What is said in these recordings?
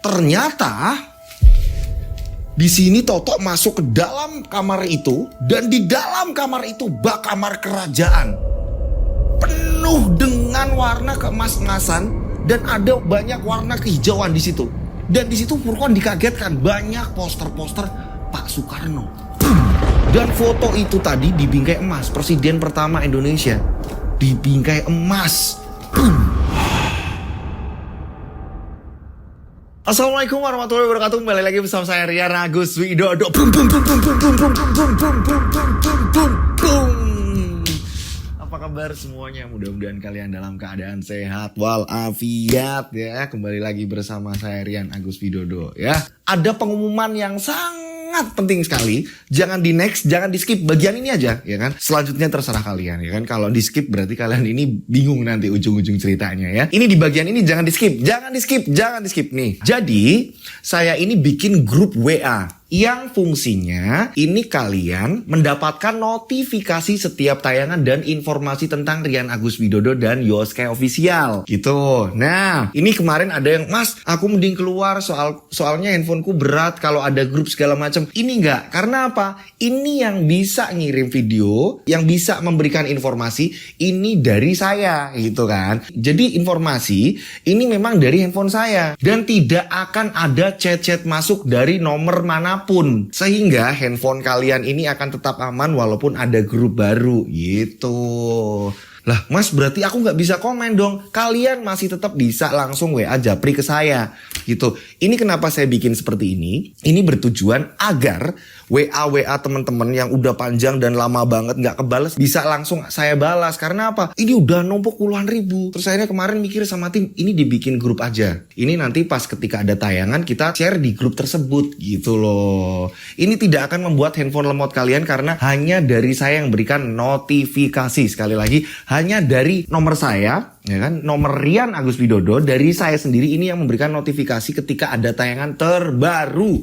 Ternyata di sini Toto masuk ke dalam kamar itu, dan di dalam kamar itu bak kamar kerajaan penuh dengan warna keemas-emasan dan ada banyak warna kehijauan di situ. Dan di situ Furqan dikagetkan banyak poster-poster Pak Soekarno. Dan foto itu tadi dibingkai emas, presiden pertama Indonesia dibingkai emas. Assalamualaikum warahmatullahi wabarakatuh. Kembali lagi bersama saya Rian Agus Widodo. Apa kabar semuanya? Mudah-mudahan kalian dalam keadaan sehat walafiat ya. Kembali lagi bersama saya Rian Agus Widodo ya. Ada pengumuman yang sangat penting sekali. Jangan di next, jangan di skip bagian ini aja ya kan. Selanjutnya terserah kalian ya kan. Kalau di skip berarti kalian ini bingung nanti ujung-ujung ceritanya ya. Ini di bagian ini jangan di skip, jangan di skip, jangan di skip nih. Jadi saya ini bikin grup WA yang fungsinya ini kalian mendapatkan notifikasi setiap tayangan dan informasi tentang Rian Agus Widodo dan Yoske Official gitu. Nah ini kemarin ada yang, Mas aku mending keluar soalnya handphoneku berat kalau ada grup segala macam. Ini enggak, karena apa? Ini yang bisa ngirim video, yang bisa memberikan informasi ini dari saya gitu kan. Jadi informasi ini memang dari handphone saya dan tidak akan ada chat-chat masuk dari nomor manapun, sehingga handphone kalian ini akan tetap aman walaupun ada grup baru gitu. Lah Mas berarti aku gak bisa komen dong. Kalian masih tetap bisa langsung WA japri ke saya gitu. Ini kenapa saya bikin seperti ini. Ini bertujuan agar WA teman-teman yang udah panjang dan lama banget gak kebales bisa langsung saya balas. Karena apa? Ini udah numpuk puluhan ribu. Terus akhirnya kemarin mikir sama tim, ini dibikin grup aja. Ini nanti pas ketika ada tayangan kita share di grup tersebut gitu loh. Ini tidak akan membuat handphone lemot kalian karena hanya dari saya yang berikan notifikasi. Sekali lagi, hanya dari nomor saya, ya kan, nomor Rian Agus Widodo, dari saya sendiri ini yang memberikan notifikasi ketika ada tayangan terbaru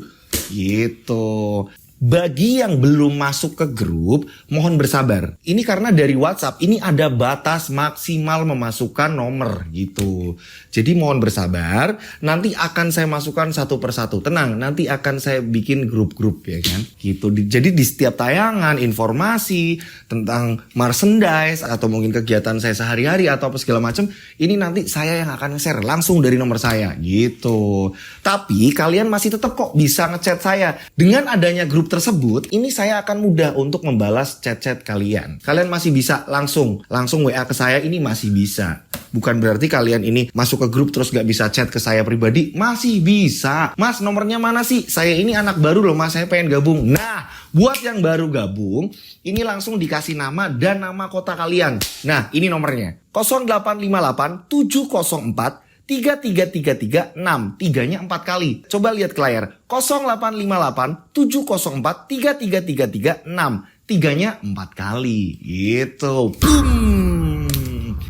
gitu. Bagi yang belum masuk ke grup, mohon bersabar. Ini karena dari WhatsApp ini ada batas maksimal memasukkan nomor gitu. Jadi mohon bersabar, nanti akan saya masukkan satu persatu. Tenang, nanti akan saya bikin grup-grup ya kan. Gitu. Jadi di setiap tayangan informasi tentang merchandise atau mungkin kegiatan saya sehari-hari atau apa segala macam, ini nanti saya yang akan share langsung dari nomor saya gitu. Tapi kalian masih tetap kok bisa ngechat saya. Dengan adanya grup tersebut, ini saya akan mudah untuk membalas chat-chat kalian. Kalian masih bisa langsung WA ke saya, ini masih bisa. Bukan berarti kalian ini masuk ke grup terus gak bisa chat ke saya pribadi. Masih bisa. Mas nomornya mana sih? Saya ini anak baru loh mas, saya pengen gabung. Nah buat yang baru gabung, ini langsung dikasih nama dan nama kota kalian. Nah ini nomornya 0858 704 3333 6. Tiganya 4 kali. Coba lihat ke layar. 0858 704 3333 6. Tiganya 4 kali. Gitu. Boom.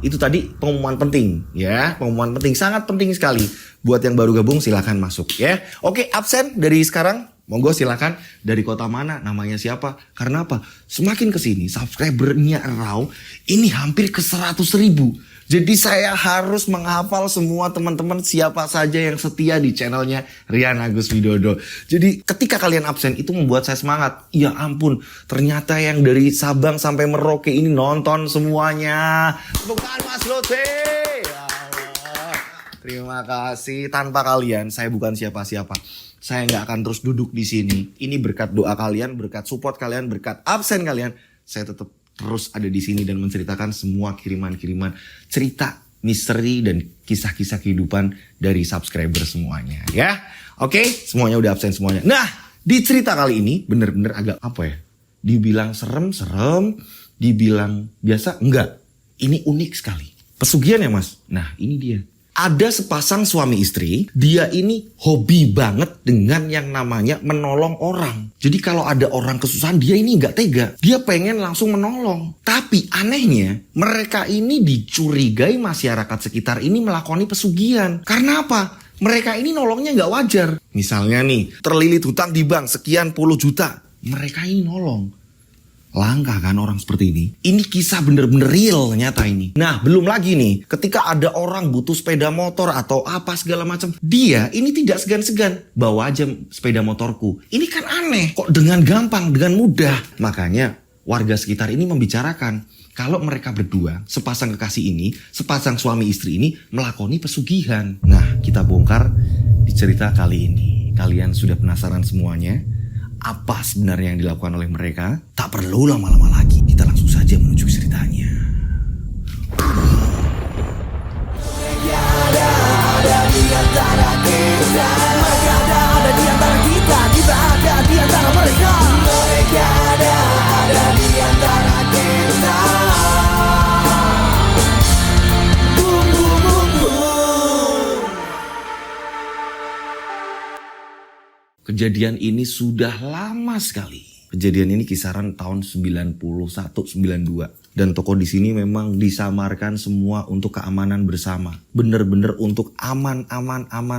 Itu tadi pengumuman penting ya. Pengumuman penting, sangat penting sekali. Buat yang baru gabung silahkan masuk ya. Oke, absen dari sekarang. Monggo silakan. Dari kota mana, namanya siapa. Karena apa? Semakin kesini subscribernya Raw ini hampir ke 100.000. Jadi saya harus menghafal semua teman-teman siapa saja yang setia di channelnya Rian Agus Widodo. Jadi ketika kalian absen itu membuat saya semangat. Ya ampun, ternyata yang dari Sabang sampai Merauke ini nonton semuanya. Bukan Mas Lutfi. Ya Allah. Terima kasih. Tanpa kalian saya bukan siapa-siapa. Saya nggak akan terus duduk di sini. Ini berkat doa kalian, berkat support kalian, berkat absen kalian. Saya tetap terus ada di sini dan menceritakan semua kiriman-kiriman cerita, misteri dan kisah-kisah kehidupan dari subscriber semuanya ya. Oke, semuanya udah absen semuanya. Nah, di cerita kali ini bener-bener agak apa ya? Dibilang serem, dibilang biasa, enggak. Ini unik sekali. Pesugihan ya mas? Nah, ini dia. Ada sepasang suami istri, dia ini hobi banget dengan yang namanya menolong orang. Jadi kalau ada orang kesusahan, dia ini nggak tega. Dia pengen langsung menolong. Tapi anehnya, mereka ini dicurigai masyarakat sekitar ini melakoni pesugihan. Karena apa? Mereka ini nolongnya nggak wajar. Misalnya nih, terlilit hutang di bank sekian puluh juta. Mereka ini nolong. Langka kan orang seperti ini. Ini kisah bener-bener real nyata ini. Nah belum lagi nih, ketika ada orang butuh sepeda motor atau apa segala macam, dia ini tidak segan-segan, bawa aja sepeda motorku. Ini kan aneh, kok dengan gampang, dengan mudah. Makanya warga sekitar ini membicarakan kalau mereka berdua, sepasang kekasih ini, sepasang suami istri ini melakoni pesugihan. Nah kita bongkar di cerita kali ini. Kalian sudah penasaran semuanya? Apa sebenarnya yang dilakukan oleh mereka? Tak perlu lama-lama lagi, kita langsung saja menuju ceritanya. Kejadian ini sudah lama sekali. Kejadian ini kisaran tahun 91-92. Dan toko di sini memang disamarkan semua untuk keamanan bersama. Bener-bener untuk aman,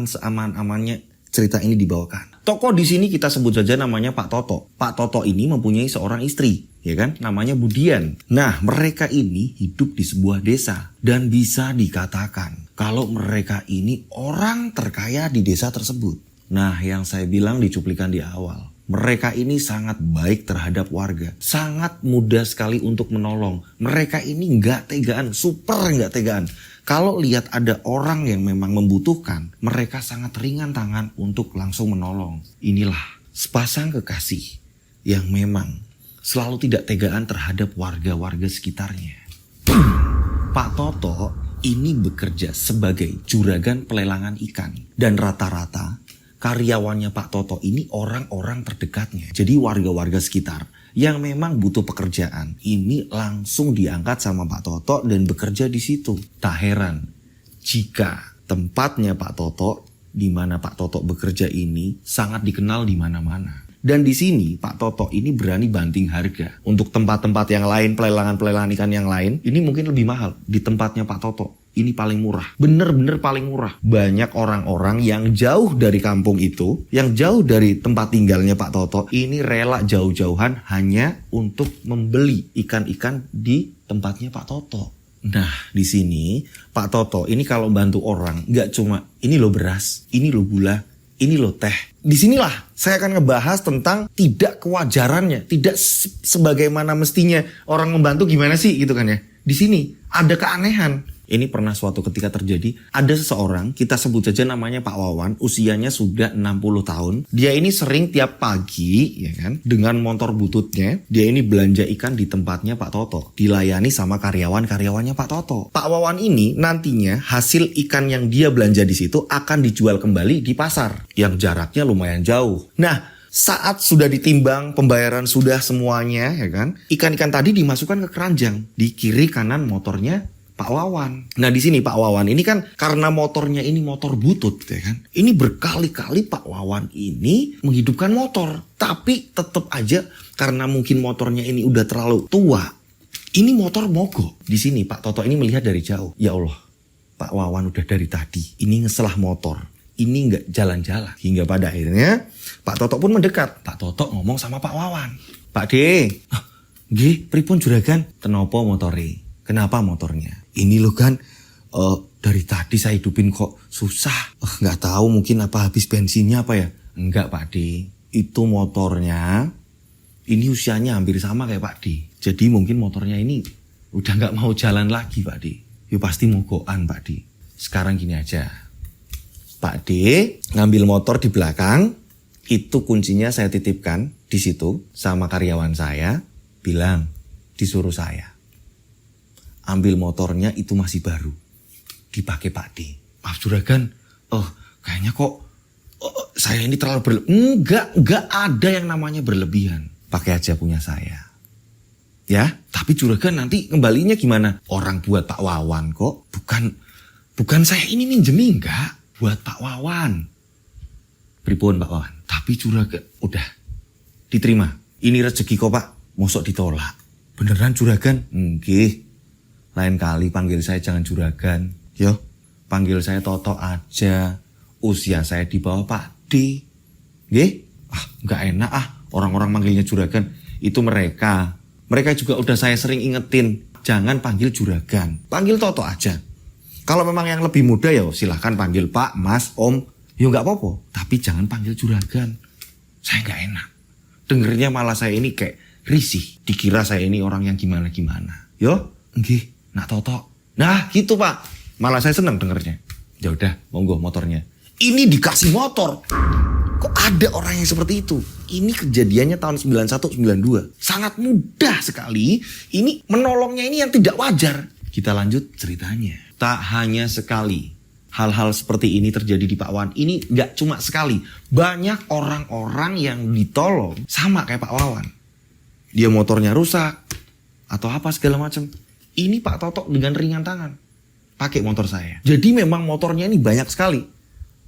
seaman-amannya cerita ini dibawakan. Toko di sini kita sebut saja namanya Pak Toto. Pak Toto ini mempunyai seorang istri, ya kan? Namanya Budian. Nah, mereka ini hidup di sebuah desa. Dan bisa dikatakan kalau mereka ini orang terkaya di desa tersebut. Nah, yang saya bilang di cuplikan di awal, mereka ini sangat baik terhadap warga. Sangat mudah sekali untuk menolong. Mereka ini nggak tegaan, super nggak tegaan. Kalau lihat ada orang yang memang membutuhkan, mereka sangat ringan tangan untuk langsung menolong. Inilah sepasang kekasih yang memang selalu tidak tegaan terhadap warga-warga sekitarnya. Pak Toto ini bekerja sebagai juragan pelelangan ikan. Dan rata-rata karyawannya Pak Toto ini orang-orang terdekatnya. Jadi warga-warga sekitar yang memang butuh pekerjaan ini langsung diangkat sama Pak Toto dan bekerja di situ. Tak heran jika tempatnya Pak Toto, di mana Pak Toto bekerja ini sangat dikenal di mana-mana. Dan di sini Pak Toto ini berani banting harga. Untuk tempat-tempat yang lain, pelelangan-pelelangan ikan yang lain, ini mungkin lebih mahal. Di tempatnya Pak Toto ini paling murah, bener-bener paling murah. Banyak orang-orang yang jauh dari kampung itu, yang jauh dari tempat tinggalnya Pak Toto, ini rela jauh-jauhan hanya untuk membeli ikan-ikan di tempatnya Pak Toto. Nah, di sini Pak Toto ini kalau bantu orang, nggak cuma ini lo beras, ini lo gula, ini lo teh. Disinilah saya akan ngebahas tentang tidak kewajarannya, tidak sebagaimana mestinya orang membantu gimana sih gitu kan ya. Di sini ada keanehan. Ini pernah suatu ketika terjadi, ada seseorang, kita sebut saja namanya Pak Wawan, usianya sudah 60 tahun. Dia ini sering tiap pagi, ya kan, dengan motor bututnya, dia ini belanja ikan di tempatnya Pak Toto. Dilayani sama karyawan-karyawannya Pak Toto. Pak Wawan ini nantinya hasil ikan yang dia belanja di situ akan dijual kembali di pasar, yang jaraknya lumayan jauh. Nah, saat sudah ditimbang, pembayaran sudah semuanya, ya kan, ikan-ikan tadi dimasukkan ke keranjang. Di kiri kanan motornya Pak Wawan. Nah di sini Pak Wawan ini kan karena motornya ini motor butut ya kan. Ini berkali-kali Pak Wawan ini menghidupkan motor. Tapi tetap aja karena mungkin motornya ini udah terlalu tua. Ini motor mogok. Di sini Pak Toto ini melihat dari jauh. Ya Allah, Pak Wawan udah dari tadi. Ini ngeselah motor. Ini nggak jalan-jalan. Hingga pada akhirnya Pak Toto pun mendekat. Pak Toto ngomong sama Pak Wawan. Pak De, nggih pripun juragan? Tenopo motore? Kenapa motornya? Ini loh kan, dari tadi saya hidupin kok susah. Nggak tahu mungkin apa habis bensinnya apa ya? Enggak Pak D, itu motornya ini usianya hampir sama kayak Pak D. Jadi mungkin motornya ini udah nggak mau jalan lagi Pak D. Ya pasti mogokan Pak D. Sekarang gini aja, Pak D ngambil motor di belakang, itu kuncinya saya titipkan di situ sama karyawan saya, bilang disuruh saya. Ambil motornya itu masih baru, dipakai Pak D. Maaf juragan, kayaknya kok saya ini terlalu enggak ada yang namanya berlebihan. Pakai aja punya saya. Ya, tapi juragan nanti kembalinya gimana? Orang buat Pak Wawan kok, bukan saya ini minjemi enggak, buat Pak Wawan. Pripun Pak Wawan? Tapi juragan, udah diterima. Ini rezeki kok Pak, mosok ditolak. Beneran juragan? Nggih. Lain kali panggil saya jangan juragan. Yo, panggil saya Toto aja. Usia saya di bawah Pak D. Nggih? Nggak enak orang-orang manggilnya juragan. Itu mereka Mereka juga udah saya sering ingetin, jangan panggil juragan, panggil Toto aja. Kalau memang yang lebih muda ya silahkan panggil Pak, Mas, Om, ya nggak apa-apa. Tapi jangan panggil juragan, saya nggak enak. Dengernya malah saya ini kayak risih, dikira saya ini orang yang gimana-gimana. Yo, nggih, nak Toto. Nah gitu Pak, malah saya seneng dengernya. Ya udah, monggo motornya. Ini dikasih motor. Kok ada orang yang seperti itu? Ini kejadiannya tahun 91-92. Sangat mudah sekali. Ini menolongnya ini yang tidak wajar. Kita lanjut ceritanya. Tak hanya sekali hal-hal seperti ini terjadi di Pak Wawan. Ini gak cuma sekali. Banyak orang-orang yang ditolong sama kayak Pak Wawan. Dia motornya rusak atau apa segala macam. Ini Pak Toto dengan ringan tangan pakai motor saya. Jadi memang motornya ini banyak sekali.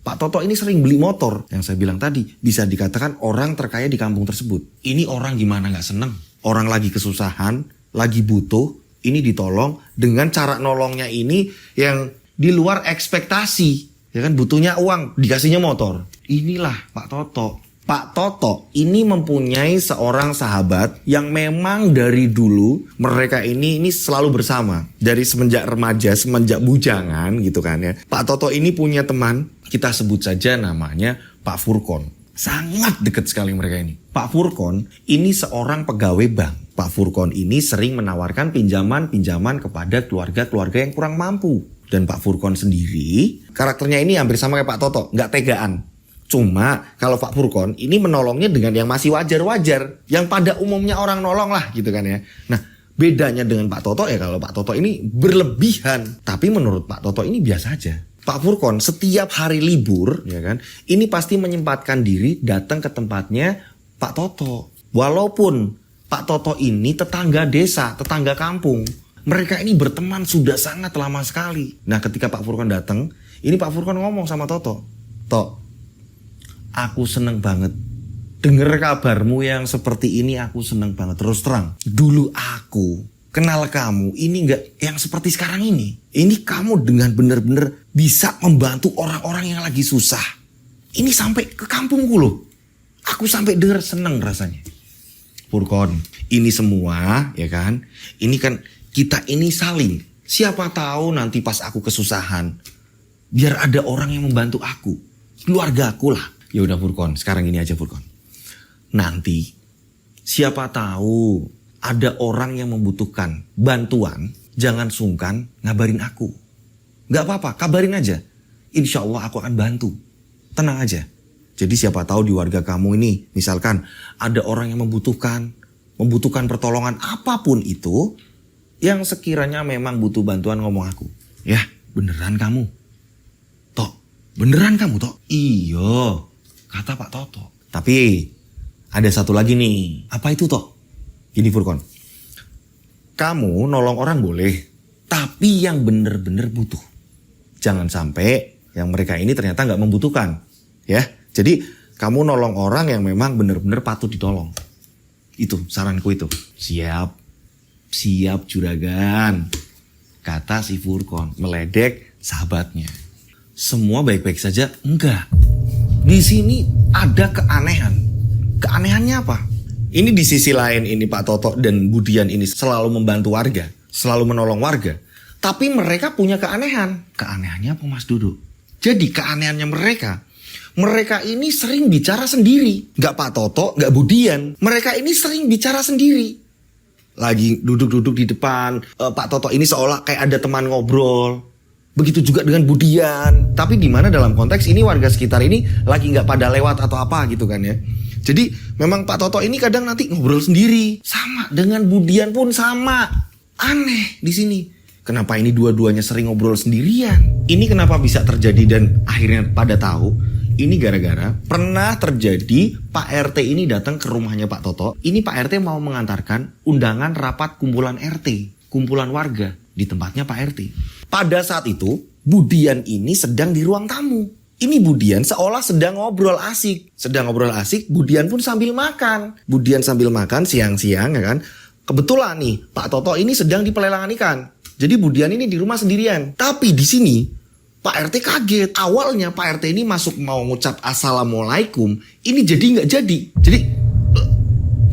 Pak Toto ini sering beli motor. Yang saya bilang tadi, bisa dikatakan orang terkaya di kampung tersebut. Ini orang gimana gak seneng? Orang lagi kesusahan, lagi butuh, ini ditolong dengan cara nolongnya ini yang di luar ekspektasi. Ya kan, butuhnya uang, dikasihnya motor. Inilah Pak Toto. Pak Toto ini mempunyai seorang sahabat yang memang dari dulu mereka ini selalu bersama. Dari semenjak remaja, semenjak bujangan gitu kan ya. Pak Toto ini punya teman, kita sebut saja namanya Pak Furkon. Sangat dekat sekali mereka ini. Pak Furkon ini seorang pegawai bank. Pak Furkon ini sering menawarkan pinjaman-pinjaman kepada keluarga-keluarga yang kurang mampu. Dan Pak Furkon sendiri karakternya ini hampir sama kayak Pak Toto, nggak tegaan. Cuma kalau Pak Furkon ini menolongnya dengan yang masih wajar-wajar. Yang pada umumnya orang nolong lah gitu kan ya. Nah bedanya dengan Pak Toto ya kalau Pak Toto ini berlebihan. Tapi menurut Pak Toto ini biasa aja. Pak Furkon setiap hari libur ya kan. Ini pasti menyempatkan diri datang ke tempatnya Pak Toto. Walaupun Pak Toto ini tetangga desa, tetangga kampung. Mereka ini berteman sudah sangat lama sekali. Nah ketika Pak Furkon datang. Ini Pak Furkon ngomong sama Toto. Tok. Aku seneng banget denger kabarmu yang seperti ini. Aku seneng banget. Terus terang, dulu aku kenal kamu ini gak yang seperti sekarang ini. Ini kamu dengan benar-benar bisa membantu orang-orang yang lagi susah. Ini sampai ke kampungku loh. Aku sampai denger seneng rasanya. Furkon, ini semua ya kan. Ini kan kita ini saling. Siapa tahu nanti pas aku kesusahan, biar ada orang yang membantu aku. Keluarga aku lah. Ya udah Furkon, sekarang ini aja Furkon. Nanti siapa tahu ada orang yang membutuhkan bantuan, jangan sungkan ngabarin aku. Gak apa-apa, kabarin aja. Insya Allah aku akan bantu. Tenang aja. Jadi siapa tahu di warga kamu ini, misalkan ada orang yang membutuhkan pertolongan apapun itu, yang sekiranya memang butuh bantuan ngomong aku. Ya, beneran kamu? Tok, beneran kamu Tok? Iya. Kata Pak Toto. Tapi ada satu lagi nih. Apa itu Tok? Gini Furkon. Kamu nolong orang boleh. Tapi yang bener-bener butuh. Jangan sampai yang mereka ini ternyata gak membutuhkan. Ya. Jadi kamu nolong orang yang memang bener-bener patut ditolong. Itu saranku itu. Siap. Siap juragan. Kata si Furkon. Meledek sahabatnya. Semua baik-baik saja? Enggak. Di sini ada keanehan. Keanehannya apa? Ini di sisi lain ini Pak Toto dan Budian ini selalu membantu warga. Selalu menolong warga. Tapi mereka punya keanehan. Keanehannya apa Mas Dodo? Jadi keanehannya mereka. Mereka ini sering bicara sendiri. Gak Pak Toto, gak Budian. Mereka ini sering bicara sendiri. Lagi duduk-duduk di depan. Pak Toto ini seolah kayak ada teman ngobrol. Begitu juga dengan Budian. Tapi di mana dalam konteks ini warga sekitar ini lagi nggak pada lewat atau apa gitu kan ya. Jadi memang Pak Toto ini kadang nanti ngobrol sendiri. Sama dengan Budian pun sama. Aneh di sini. Kenapa ini dua-duanya sering ngobrol sendirian? Ini kenapa bisa terjadi dan akhirnya pada tahu? Ini gara-gara pernah terjadi Pak RT ini datang ke rumahnya Pak Toto. Ini Pak RT mau mengantarkan undangan rapat kumpulan RT. Kumpulan warga di tempatnya Pak RT. Pada saat itu, Budian ini sedang di ruang tamu. Ini Budian seolah sedang ngobrol asik. Sedang ngobrol asik, Budian pun sambil makan. Budian sambil makan siang-siang ya kan. Kebetulan nih, Pak Toto ini sedang di pelelangan ikan. Jadi Budian ini di rumah sendirian. Tapi di sini, Pak RT kaget. Awalnya Pak RT ini masuk mau ngucap assalamualaikum. Ini jadi nggak jadi. Jadi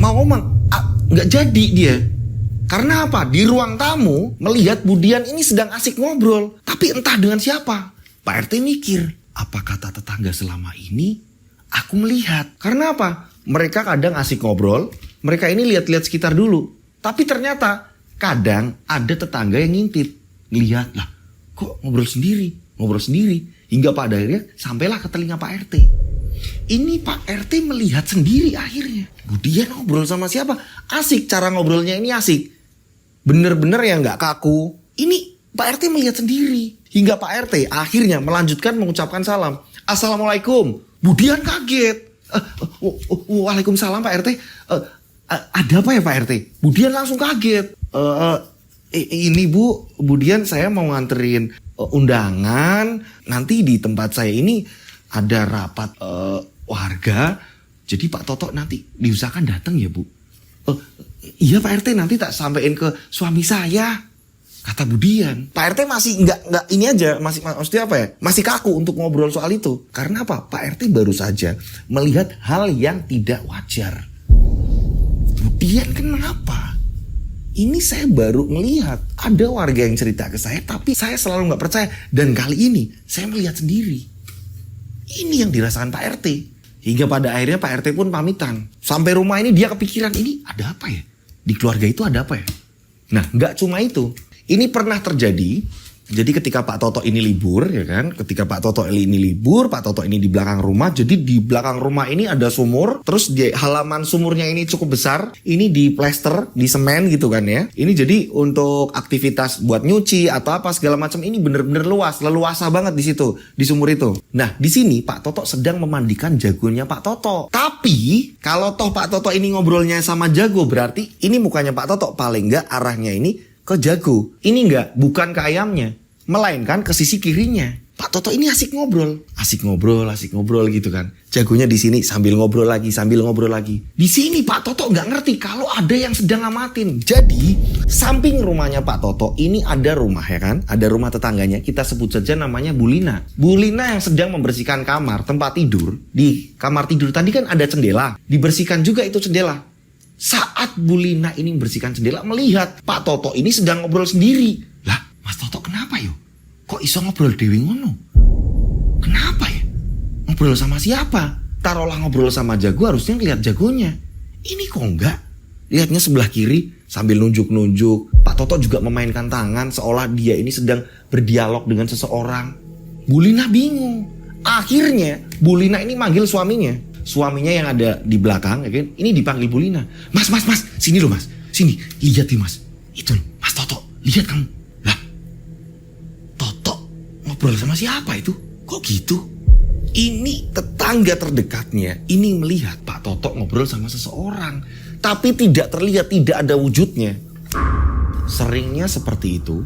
mau ngomong, nggak jadi dia. Karena apa? Di ruang tamu melihat Budian ini sedang asik ngobrol. Tapi entah dengan siapa. Pak RT mikir, apa kata tetangga selama ini aku melihat? Karena apa? Mereka kadang asik ngobrol, mereka ini lihat-lihat sekitar dulu. Tapi ternyata kadang ada tetangga yang ngintip. Ngelihat, lah kok ngobrol sendiri. Hingga pada akhirnya sampailah ke telinga Pak RT. Ini Pak RT melihat sendiri akhirnya. Budian ngobrol sama siapa? Asik, cara ngobrolnya ini asik. Bener-bener ya nggak kaku. Ini Pak RT melihat sendiri. Hingga Pak RT akhirnya melanjutkan mengucapkan salam. Assalamualaikum. Budian kaget. Waalaikumsalam Pak RT. Ada apa ya Pak RT? Budian langsung kaget. Ini Bu, Budian saya mau nganterin undangan. Nanti di tempat saya ini ada rapat warga. Jadi Pak Toto nanti diusahakan datang ya Bu. Iya Pak RT, nanti tak sampein ke suami saya, kata Budian. Pak RT masih nggak ini aja, maksudnya apa ya? Masih kaku untuk ngobrol soal itu. Karena apa? Pak RT baru saja melihat hal yang tidak wajar. Budian kenapa? Ini saya baru melihat ada warga yang cerita ke saya, tapi saya selalu nggak percaya. Dan kali ini saya melihat sendiri. Ini yang dirasakan Pak RT. Hingga pada akhirnya Pak RT pun pamitan. Sampai rumah ini dia kepikiran, ini ada apa ya? Di keluarga itu ada apa ya? Nah, nggak cuma itu. Ini pernah terjadi. Jadi ketika Pak Toto ini libur, ya kan? Ketika Pak Toto ini libur, Pak Toto ini di belakang rumah. Jadi di belakang rumah ini ada sumur. Terus di halaman sumurnya ini cukup besar. Ini di plester, di semen gitu kan ya. Ini jadi untuk aktivitas buat nyuci atau apa segala macam ini bener-bener luas, leluasa banget di situ, di sumur itu. Nah, di sini Pak Toto sedang memandikan jagonya Pak Toto. Tapi kalau toh Pak Toto ini ngobrolnya sama jago, berarti ini mukanya Pak Toto paling nggak arahnya ini ke jago. Ini enggak, bukan ke ayamnya, melainkan ke sisi kirinya. Pak Toto ini asik ngobrol gitu kan. Jagonya di sini sambil ngobrol lagi. Di sini Pak Toto nggak ngerti kalau ada yang sedang ngamatin. Jadi samping rumahnya Pak Toto ini ada rumah ya kan, ada rumah tetangganya. Kita sebut saja namanya Bulina. Bulina yang sedang membersihkan kamar tempat tidur. Di kamar tidur tadi kan ada jendela, dibersihkan juga itu jendela. Saat Bulina ini membersihkan jendela, melihat Pak Toto ini sedang ngobrol sendiri. Lah, Mas Toto kenapa yo? Kok iso ngobrol dewe ngono? Kenapa ya? Ngobrol sama siapa? Taruhlah ngobrol sama jago, harusnya ngeliat jagonya. Ini kok enggak? Lihatnya sebelah kiri sambil nunjuk-nunjuk. Pak Toto juga memainkan tangan seolah dia ini sedang berdialog dengan seseorang. Bulina bingung. Akhirnya Bulina ini manggil suaminya. Suaminya yang ada di belakang, ya kan? Ini dipanggil Bulina. Mas, sini loh mas. Sini, lihat nih mas. Itu loh, Mas Toto, lihat kamu. Lah, Toto ngobrol sama siapa itu? Kok gitu? Ini tetangga terdekatnya, ini melihat Pak Toto ngobrol sama seseorang. Tapi tidak terlihat, tidak ada wujudnya. Seringnya seperti itu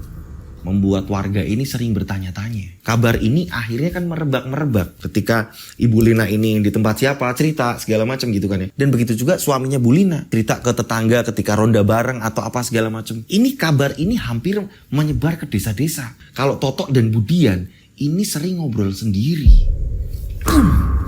membuat warga ini sering bertanya-tanya. Kabar ini akhirnya kan merebak ketika Ibu Lina ini di tempat siapa cerita segala macam gitu kan ya. Dan begitu juga suaminya Bu Lina cerita ke tetangga ketika ronda bareng atau apa segala macam. Ini kabar ini hampir menyebar ke desa-desa. Kalau Toto dan Budian ini sering ngobrol sendiri.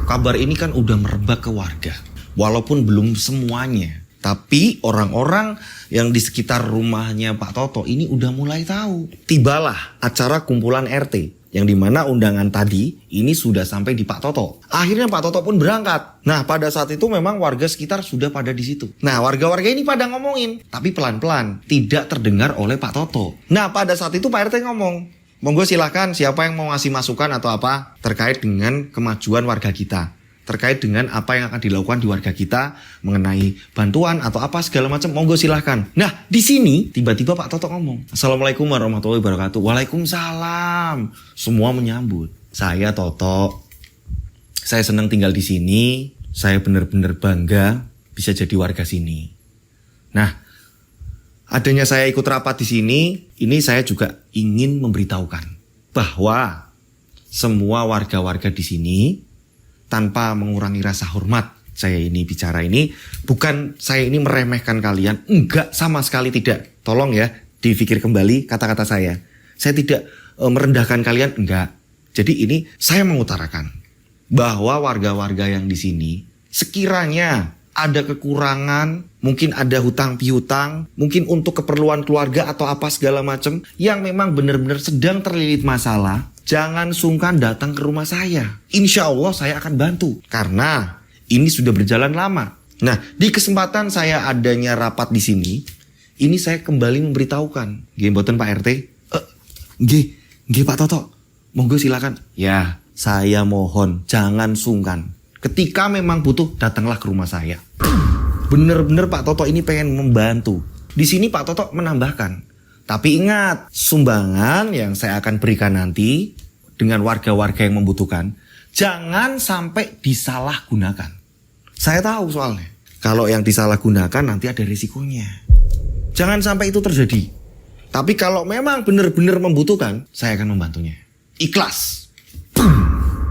Kabar ini kan udah merebak ke warga. Walaupun belum semuanya. Tapi orang-orang yang di sekitar rumahnya Pak Toto ini udah mulai tahu. Tibalah acara kumpulan RT. Yang dimana undangan tadi ini sudah sampai di Pak Toto. Akhirnya Pak Toto pun berangkat. Nah pada saat itu memang warga sekitar sudah pada di situ. Nah warga-warga ini pada ngomongin. Tapi pelan-pelan. Tidak terdengar oleh Pak Toto. Nah pada saat itu Pak RT ngomong. Monggo silahkan siapa yang mau ngasih masukan atau apa. Terkait dengan kemajuan warga kita. Terkait dengan apa yang akan dilakukan di warga kita mengenai bantuan atau apa segala macam, monggo silahkan. Nah di sini tiba-tiba Pak Toto ngomong, Assalamualaikum warahmatullahi wabarakatuh. Waalaikumsalam. Semua menyambut. Saya Toto, saya senang tinggal di sini. Saya benar-benar bangga bisa jadi warga sini. Nah adanya saya ikut rapat di sini, ini saya juga ingin memberitahukan bahwa semua warga-warga di sini tanpa mengurangi rasa hormat, saya ini bicara ini, bukan saya ini meremehkan kalian, enggak, sama sekali tidak. Tolong ya, dipikir kembali kata-kata saya. Saya tidak merendahkan kalian, enggak. Jadi ini saya mengutarakan bahwa warga-warga yang di sini, sekiranya ada kekurangan, mungkin ada hutang piutang, mungkin untuk keperluan keluarga atau apa segala macam yang memang benar-benar sedang terlilit masalah, jangan sungkan datang ke rumah saya. Insya Allah saya akan bantu karena ini sudah berjalan lama. Nah, di kesempatan saya adanya rapat di sini, ini saya kembali memberitahukan, nggih mboten Pak RT? Nggih Pak Toto. Monggo silakan. Ya, saya mohon jangan sungkan. Ketika memang butuh, datanglah ke rumah saya. Bener-bener Pak Toto ini pengen membantu. Di sini Pak Toto menambahkan. Tapi ingat, sumbangan yang saya akan berikan nanti dengan warga-warga yang membutuhkan, jangan sampai disalahgunakan. Saya tahu soalnya. Kalau yang disalahgunakan nanti ada risikonya. Jangan sampai itu terjadi. Tapi kalau memang benar-benar membutuhkan, saya akan membantunya. Ikhlas.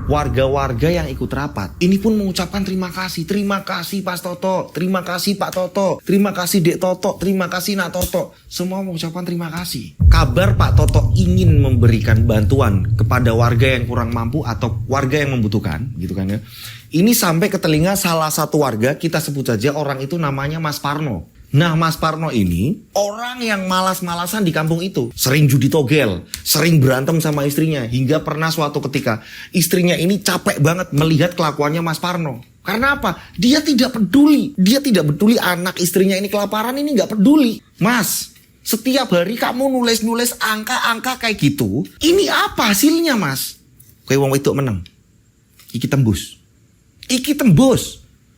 Warga-warga yang ikut rapat ini pun mengucapkan terima kasih. Terima kasih Pak Toto, terima kasih Pak Toto, terima kasih Dek Toto, terima kasih Nak Toto. Semua mengucapkan terima kasih. Kabar Pak Toto ingin memberikan bantuan kepada warga yang kurang mampu atau warga yang membutuhkan, gitu kan ya. Ini sampai ke telinga salah satu warga, kita sebut saja orang itu namanya Mas Parno. Nah, Mas Parno ini orang yang malas-malasan di kampung itu. Sering judi togel, sering berantem sama istrinya. Hingga pernah suatu ketika istrinya ini capek banget melihat kelakuannya Mas Parno. Karena apa? Dia tidak peduli. Dia tidak peduli anak istrinya ini kelaparan, ini gak peduli. Mas, setiap hari kamu nulis-nulis angka-angka kayak gitu. Ini apa hasilnya Mas? Kayak wong wedok meneng. Iki tembus.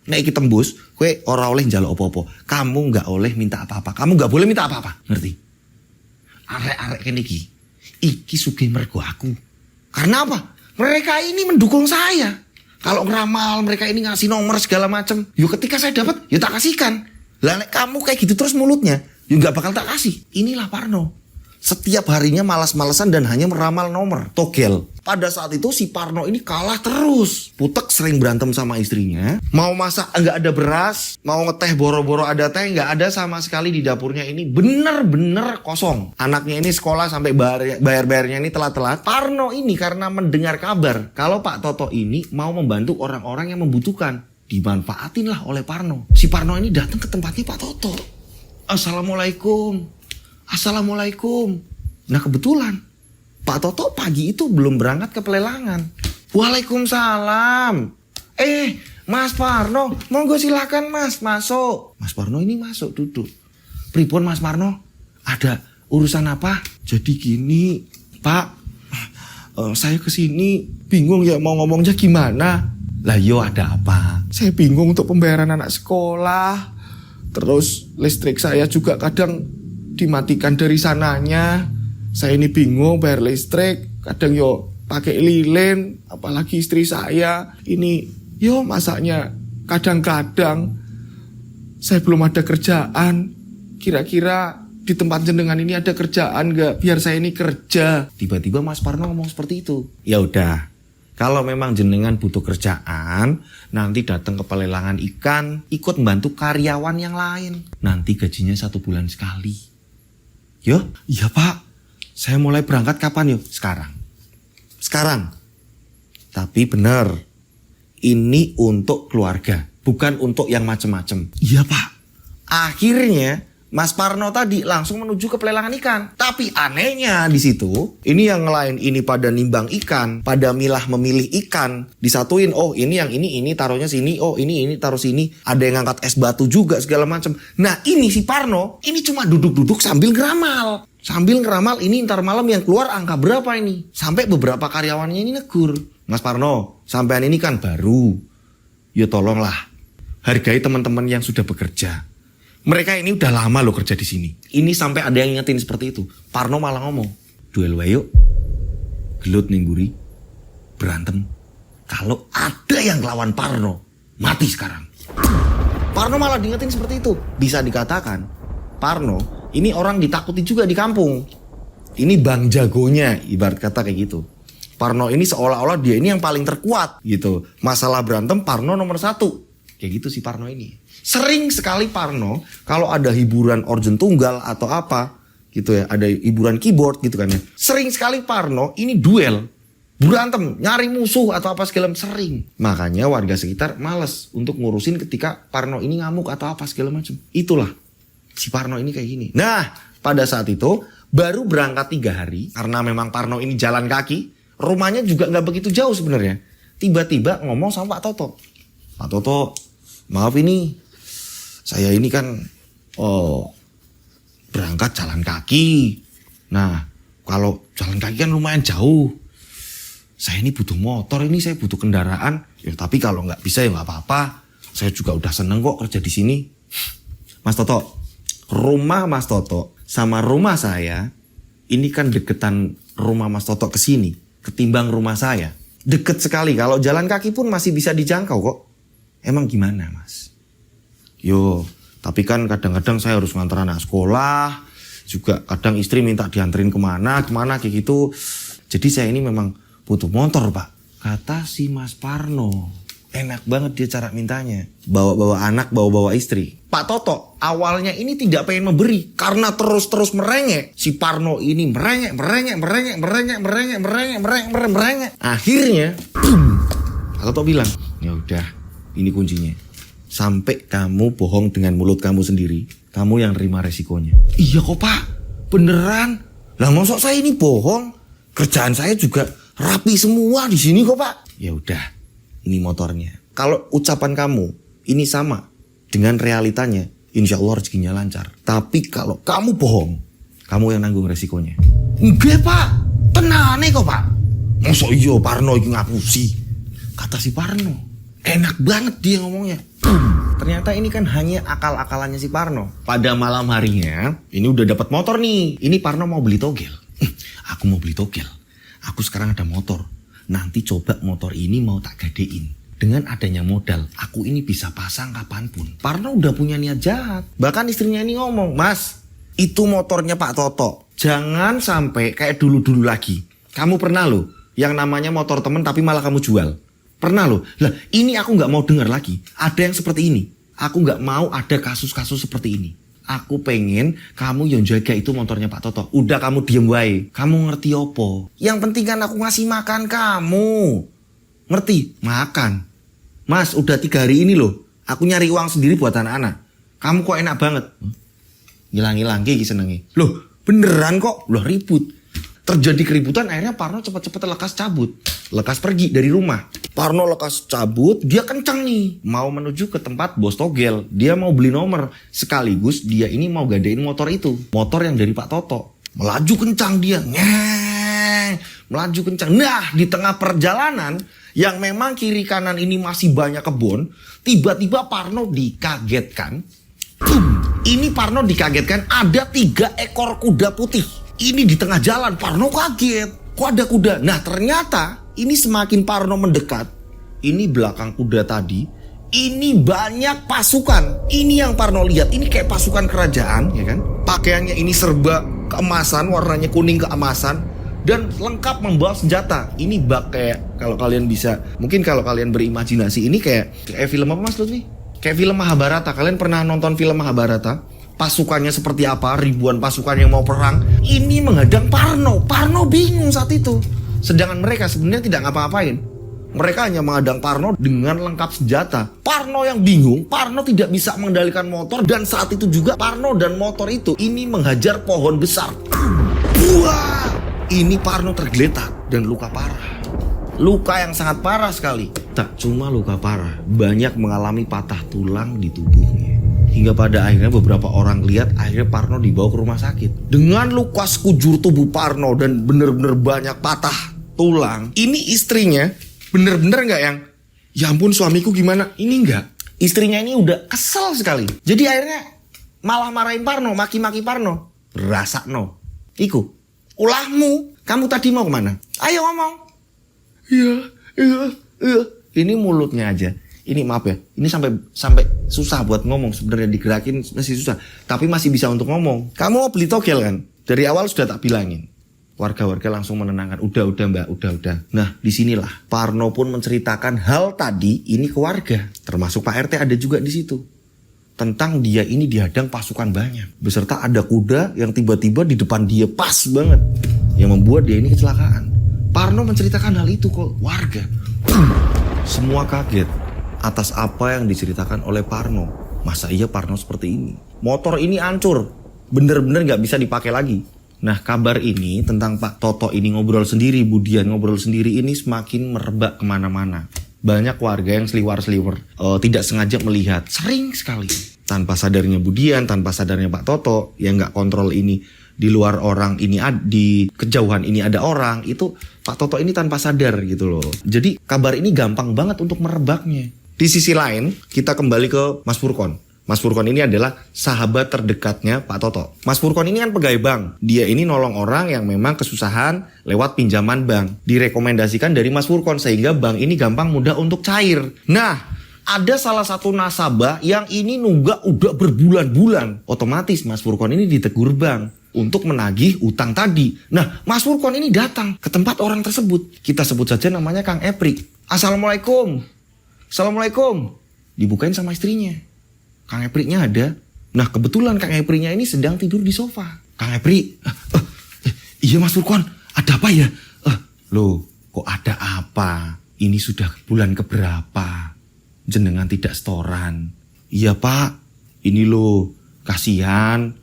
Nek iki tembus, kowe ora oleh njaluk apa-apa. Kamu nggak oleh minta apa-apa. Kamu nggak boleh minta apa-apa. Ngerti? Arek-arek kene iki sugih mergo aku. Karena apa? Mereka ini mendukung saya. Kalau ngeramal, mereka ini ngasih nomor segala macam. Yo ketika saya dapat, yo tak kasihkan. Lah nek kamu kayak gitu terus mulutnya, yo nggak bakal tak kasih. Inilah Parno. Setiap harinya malas-malasan dan hanya meramal nomor togel. Pada saat itu si Parno ini kalah terus. Putek sering berantem sama istrinya. Mau masak nggak ada beras, mau ngeteh boro-boro ada teh nggak ada sama sekali di dapurnya ini. Bener-bener kosong. Anaknya ini sekolah sampai bayar-bayarnya ini telat-telat. Parno ini karena mendengar kabar kalau Pak Toto ini mau membantu orang-orang yang membutuhkan, dimanfaatin lah oleh Parno. Si Parno ini datang ke tempatnya Pak Toto. Assalamualaikum. Nah kebetulan Pak Toto pagi itu belum berangkat ke pelelangan. Waalaikumsalam. Mas Parno, monggo silakan Mas masuk. Mas Parno ini masuk duduk. Pripun Mas Parno? Ada urusan apa? Jadi gini Pak, saya kesini bingung ya mau ngomongnya gimana. Lah yo ada apa? Saya bingung untuk pembayaran anak sekolah. Terus listrik saya juga kadang dimatikan dari sananya. Saya ini bingung bayar listrik. Kadang yo pakai lilin. Apalagi istri saya ini yo masaknya kadang-kadang saya belum ada kerjaan. Kira-kira di tempat jenengan ini ada kerjaan gak? Biar saya ini kerja. Tiba-tiba Mas Parno ngomong seperti itu. Ya udah, kalau memang jenengan butuh kerjaan, nanti datang ke pelelangan ikan, ikut membantu karyawan yang lain. Nanti gajinya 1 bulan sekali. Yo, iya Pak. Saya mulai berangkat kapan yuk? Sekarang. Tapi benar, ini untuk keluarga, bukan untuk yang macem-macem. Iya Pak. Akhirnya Mas Parno tadi langsung menuju ke pelelangan ikan. Tapi anehnya di situ, ini yang lain ini pada nimbang ikan, pada milah memilih ikan, disatuin. Oh ini yang ini taruhnya sini. Oh ini taruh sini. Ada yang ngangkat es batu juga segala macam. Nah ini si Parno ini cuma duduk-duduk sambil ngeramal. Ini ntar malam yang keluar angka berapa ini. Sampai beberapa karyawannya ini negur. Mas Parno, sampean ini kan baru. Ya tolonglah, hargai teman-teman yang sudah bekerja. Mereka ini udah lama loh kerja di sini. Ini sampai ada yang ngingetin seperti itu. Parno malah ngomong, duel wae yuk. Gelut ning guri. Berantem. Kalau ada yang lawan Parno, mati sekarang. Parno malah diingetin seperti itu. Bisa dikatakan, Parno ini orang ditakuti juga di kampung. Ini bang jagonya, ibarat kata kayak gitu. Parno ini seolah-olah dia ini yang paling terkuat gitu. Masalah berantem Parno nomor 1. Kayak gitu si Parno ini. Sering sekali Parno kalau ada hiburan organ tunggal atau apa gitu ya, ada hiburan keyboard gitu kan ya. Sering sekali Parno ini duel berantem, nyari musuh atau apa segala macam, sering. Makanya warga sekitar males untuk ngurusin ketika Parno ini ngamuk atau apa segala macam. Itulah si Parno ini kayak gini. Nah, pada saat itu baru berangkat 3 hari karena memang Parno ini jalan kaki. Rumahnya juga nggak begitu jauh sebenarnya. Tiba-tiba ngomong sama Pak Toto. Pak Toto, maaf ini saya ini kan berangkat jalan kaki. Nah, kalau jalan kaki kan lumayan jauh. Saya ini butuh motor, ini saya butuh kendaraan. Ya tapi kalau nggak bisa ya nggak apa-apa. Saya juga udah seneng kok kerja di sini. Mas Toto, rumah Mas Toto sama rumah saya ini kan deketan rumah Mas Toto ke sini ketimbang rumah saya. Deket sekali, kalau jalan kaki pun masih bisa dijangkau kok. Emang gimana Mas? Yo, tapi kan kadang-kadang saya harus nganter anak sekolah. Juga kadang istri minta dianterin kemana kayak gitu. Jadi saya ini memang butuh motor Pak. Kata si Mas Parno. Enak banget dia cara mintanya. Bawa-bawa anak, bawa-bawa istri. Pak Toto awalnya ini tidak pengen memberi. Karena terus-terus merengek. Si Parno ini merengek. Akhirnya Pak Toto bilang, ya udah ini kuncinya. Sampai kamu bohong dengan mulut kamu sendiri, kamu yang terima resikonya. Iya kok Pak, beneran. Lah maksud saya ini bohong. Kerjaan saya juga rapi semua di sini kok Pak. Ya udah. Ini motornya. Kalau ucapan kamu ini sama dengan realitanya, insya Allah rezekinya lancar. Tapi kalau kamu bohong, kamu yang nanggung resikonya. Enggak Pak, tenane kok Pak. Masa iya Parno itu ngapusi? Kata si Parno. Enak banget dia ngomongnya. Ternyata ini kan hanya akal-akalannya si Parno. Pada malam harinya, ini udah dapat motor nih. Ini Parno mau beli togel. Aku mau beli togel. Aku sekarang ada motor. Nanti coba motor ini mau tak gadein. Dengan adanya modal, aku ini bisa pasang kapanpun. Parno udah punya niat jahat. Bahkan istrinya ini ngomong, Mas, itu motornya Pak Toto. Jangan sampai kayak dulu-dulu lagi. Kamu pernah loh, yang namanya motor temen tapi malah kamu jual. Pernah loh. Lah ini aku gak mau dengar lagi. Ada yang seperti ini. Aku gak mau ada kasus-kasus seperti ini. Aku pengen kamu yang jaga itu motornya Pak Toto. Udah kamu diem wae. Kamu ngerti opo? Yang penting kan aku ngasih makan kamu. Ngerti? Makan. Mas udah 3 hari ini loh. Aku nyari uang sendiri buat anak-anak. Kamu kok enak banget. Ngilang-ngilang gigi senengi. Loh beneran kok. Loh ribut. Terjadi keributan akhirnya Parno cepet-cepet lekas cabut. Lekas pergi dari rumah. Parno lekas cabut, dia kencang nih. Mau menuju ke tempat bos togel. Dia mau beli nomor. Sekaligus dia ini mau gadein motor itu. Motor yang dari Pak Toto. Melaju kencang dia. Melaju kencang. Nah di tengah perjalanan yang memang kiri kanan ini masih banyak kebun. Tiba-tiba Parno dikagetkan. Ini Parno dikagetkan ada 3 ekor kuda putih. Ini di tengah jalan, Parno kaget. Kok ada kuda? Nah ternyata ini semakin Parno mendekat. Ini belakang kuda tadi. Ini banyak pasukan. Ini yang Parno lihat. Ini kayak pasukan kerajaan, ya kan? Pakaiannya ini serba keemasan, warnanya kuning keemasan. Dan lengkap membawa senjata. Ini bak kayak, kalau kalian bisa, mungkin kalau kalian berimajinasi, ini kayak film apa Mas Lutfi? Kayak film Mahabharata. Kalian pernah nonton film Mahabharata? Pasukannya seperti apa, ribuan pasukan yang mau perang. Ini menghadang Parno. Parno bingung saat itu. Sedangkan mereka sebenarnya tidak ngapa-ngapain. Mereka hanya menghadang Parno dengan lengkap senjata. Parno yang bingung, Parno tidak bisa mengendalikan motor. Dan saat itu juga Parno dan motor itu ini menghajar pohon besar. Wah, ini Parno tergeletak dan luka parah. Luka yang sangat parah sekali. Tak cuma luka parah, banyak mengalami patah tulang di tubuhnya. Hingga pada akhirnya beberapa orang lihat akhirnya Parno dibawa ke rumah sakit. Dengan luka sekujur tubuh Parno dan bener-bener banyak patah tulang. Ini istrinya bener-bener gak yang, ya ampun suamiku gimana? Ini enggak. Istrinya ini udah kesel sekali. Jadi akhirnya malah marahin Parno, maki-maki Parno. Rasakno. Iku, ulahmu, kamu tadi mau kemana? Ayo ngomong. Iya. Ini mulutnya aja. Ini maaf ya, ini sampai susah buat ngomong sebenarnya, digerakin masih susah, tapi masih bisa untuk ngomong. Kamu mau beli togel kan? Dari awal sudah tak bilangin. Warga-warga langsung menenangkan, udah Mbak, udah. Nah disinilah Parno pun menceritakan hal tadi ini ke warga, termasuk Pak RT ada juga di situ. Tentang dia ini dihadang pasukan banyak, beserta ada kuda yang tiba-tiba di depan dia pas banget, yang membuat dia ini kecelakaan. Parno menceritakan hal itu ke warga. Semua kaget atas apa yang diceritakan oleh Parno. Masa iya Parno seperti ini? Motor ini hancur, bener-bener gak bisa dipakai lagi. Nah, kabar ini tentang Pak Toto ini ngobrol sendiri, Budian ngobrol sendiri ini semakin merebak kemana-mana. Banyak warga yang seliwar-seliwer, tidak sengaja melihat, sering sekali. Tanpa sadarnya Budian, tanpa sadarnya Pak Toto, yang gak kontrol ini di luar orang, ini di kejauhan ini ada orang, itu Pak Toto ini tanpa sadar gitu loh. Jadi kabar ini gampang banget untuk merebaknya. Di sisi lain, kita kembali ke Mas Furkon. Mas Furkon ini adalah sahabat terdekatnya Pak Toto. Mas Furkon ini kan pegawai bank. Dia ini nolong orang yang memang kesusahan lewat pinjaman bank. Direkomendasikan dari Mas Furkon sehingga bank ini gampang mudah untuk cair. Nah, ada salah satu nasabah yang ini nunggak udah berbulan-bulan. Otomatis Mas Furkon ini ditegur bank untuk menagih utang tadi. Nah, Mas Furkon ini datang ke tempat orang tersebut. Kita sebut saja namanya Kang Epri. Assalamualaikum. Assalamualaikum. Dibukain sama istrinya. Kang Epri-nya ada. Nah, kebetulan Kang Epri-nya ini sedang tidur di sofa. Kang Epri, iya Mas Furkon, ada apa ya? Loh, kok ada apa? Ini sudah bulan keberapa? Jenengan tidak setoran. Iya Pak, ini loh, kasihan.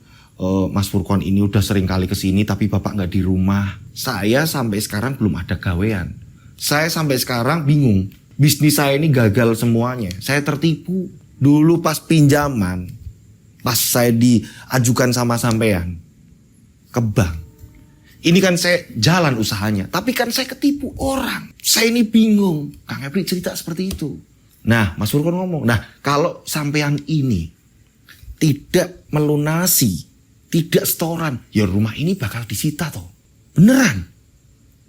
Mas Furkon ini udah sering kali kesini tapi Bapak nggak di rumah. Saya sampai sekarang belum ada gawean. Saya sampai sekarang bingung. Bisnis saya ini gagal semuanya. Saya tertipu. Dulu pas pinjaman, pas saya diajukan sama sampean ke bank, ini kan saya jalan usahanya, tapi kan saya ketipu orang. Saya ini bingung. Kang Epri cerita seperti itu. Nah, Mas Furkon ngomong, nah kalau sampean ini tidak melunasi, tidak setoran, ya rumah ini bakal disita toh. Beneran.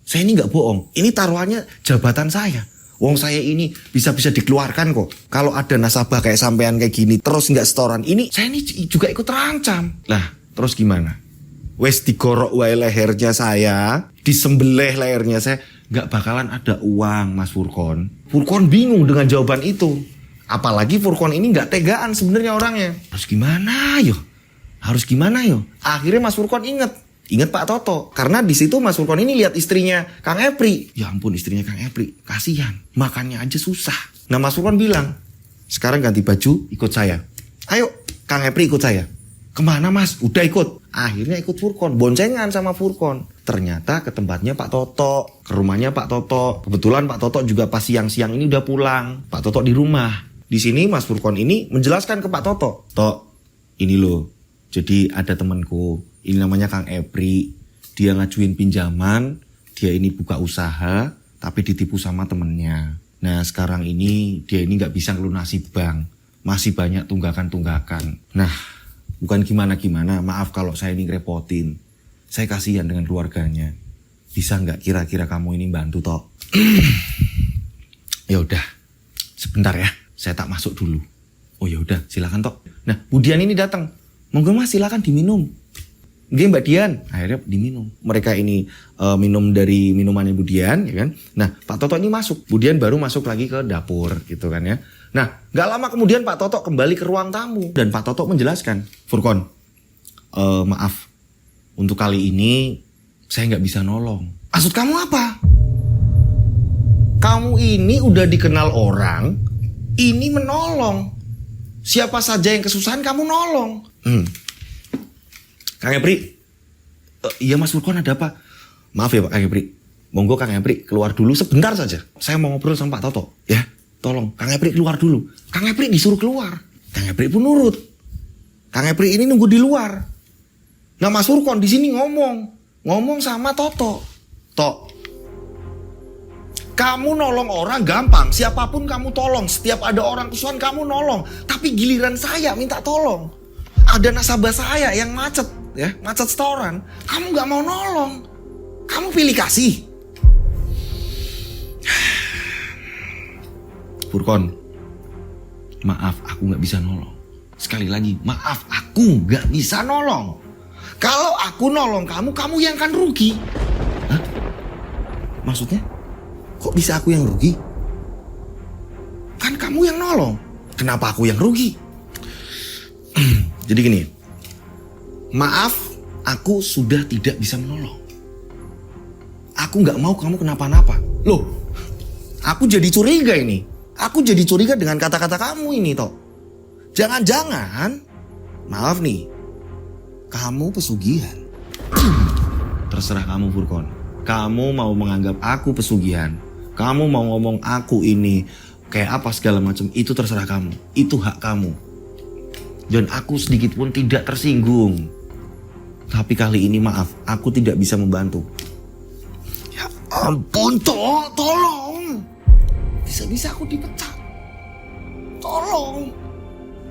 Saya ini gak bohong. Ini taruhannya jabatan saya. Wong saya ini bisa-bisa dikeluarkan kok. Kalau ada nasabah kayak sampean kayak gini terus nggak setoran, ini saya ini juga ikut terancam. Lah, terus gimana? Wes digorok wae lehernya saya, disembelih lehernya saya, nggak bakalan ada uang, Mas Furkon. Furkon bingung dengan jawaban itu. Apalagi Furkon ini nggak tegaan sebenarnya orangnya. Harus gimana yo? Harus gimana yo? Akhirnya Mas Furkon inget Pak Toto. Karena di situ Mas Furkon ini lihat istrinya Kang Epri. Ya ampun, istrinya Kang Epri. Kasihan. Makannya aja susah. Nah, Mas Furkon bilang, sekarang ganti baju, ikut saya. Ayo, Kang Epri ikut saya. Kemana Mas? Udah ikut. Akhirnya ikut Furkon. Boncengan sama Furkon. Ternyata ke tempatnya Pak Toto. Ke rumahnya Pak Toto. Kebetulan Pak Toto juga pas siang-siang ini udah pulang. Pak Toto di rumah. Di sini Mas Furkon ini menjelaskan ke Pak Toto. Tok, ini loh. Jadi ada temanku. Ini namanya Kang Epri, dia ngajuin pinjaman, dia ini buka usaha, tapi ditipu sama temennya. Nah sekarang ini dia ini gak bisa ngelunasi bank, masih banyak tunggakan-tunggakan. Nah bukan gimana-gimana, maaf kalau saya ini ngerepotin. Saya kasihan dengan keluarganya. Bisa gak kira-kira kamu ini bantu Tok? Ya udah, sebentar ya, saya tak masuk dulu. Oh ya udah, silakan Tok. Nah Budian ini datang, monggo Mas silakan diminum. Dia Mbak Dian, akhirnya diminum. Mereka ini minum dari minumannya Budian, ya kan. Nah, Pak Toto ini masuk. Budian baru masuk lagi ke dapur, gitu kan ya. Nah, gak lama kemudian Pak Toto kembali ke ruang tamu. Dan Pak Toto menjelaskan, Furkon, maaf, untuk kali ini saya gak bisa nolong. Maksud kamu apa? Kamu ini udah dikenal orang, ini menolong. Siapa saja yang kesusahan kamu nolong. Kang Epri, iya Mas Furkon ada apa? Maaf ya Pak Kang Epri, monggo Kang Epri keluar dulu sebentar saja. Saya mau ngobrol sama Pak Toto, ya. Tolong Kang Epri keluar dulu. Kang Epri disuruh keluar. Kang Epri pun nurut. Kang Epri ini nunggu di luar. Nah Mas Furkon di sini ngomong sama Toto. Tok, kamu nolong orang gampang, siapapun kamu tolong. Setiap ada orang kesusahan kamu nolong. Tapi giliran saya minta tolong. Ada nasabah saya yang macet, ya, macet setoran. Kamu gak mau nolong. Kamu pilih kasih. Furkon, maaf aku gak bisa nolong. Sekali lagi, maaf aku gak bisa nolong. Kalau aku nolong kamu, kamu yang akan rugi. Hah? Maksudnya? Kok bisa aku yang rugi? Kan kamu yang nolong. Kenapa aku yang rugi? Jadi gini, maaf aku sudah tidak bisa menolong. Aku nggak mau kamu kenapa-napa. Loh, aku jadi curiga ini. Aku jadi curiga dengan kata-kata kamu ini toh. Jangan-jangan, maaf nih, kamu pesugihan. Terserah kamu Furqon. Kamu mau menganggap aku pesugihan, kamu mau ngomong aku ini kayak apa segala macam, itu terserah kamu. Itu hak kamu. Dan aku sedikit pun tidak tersinggung. Tapi kali ini maaf, aku tidak bisa membantu. Ya ampun, tolong. Bisa-bisa aku dipecat. Tolong.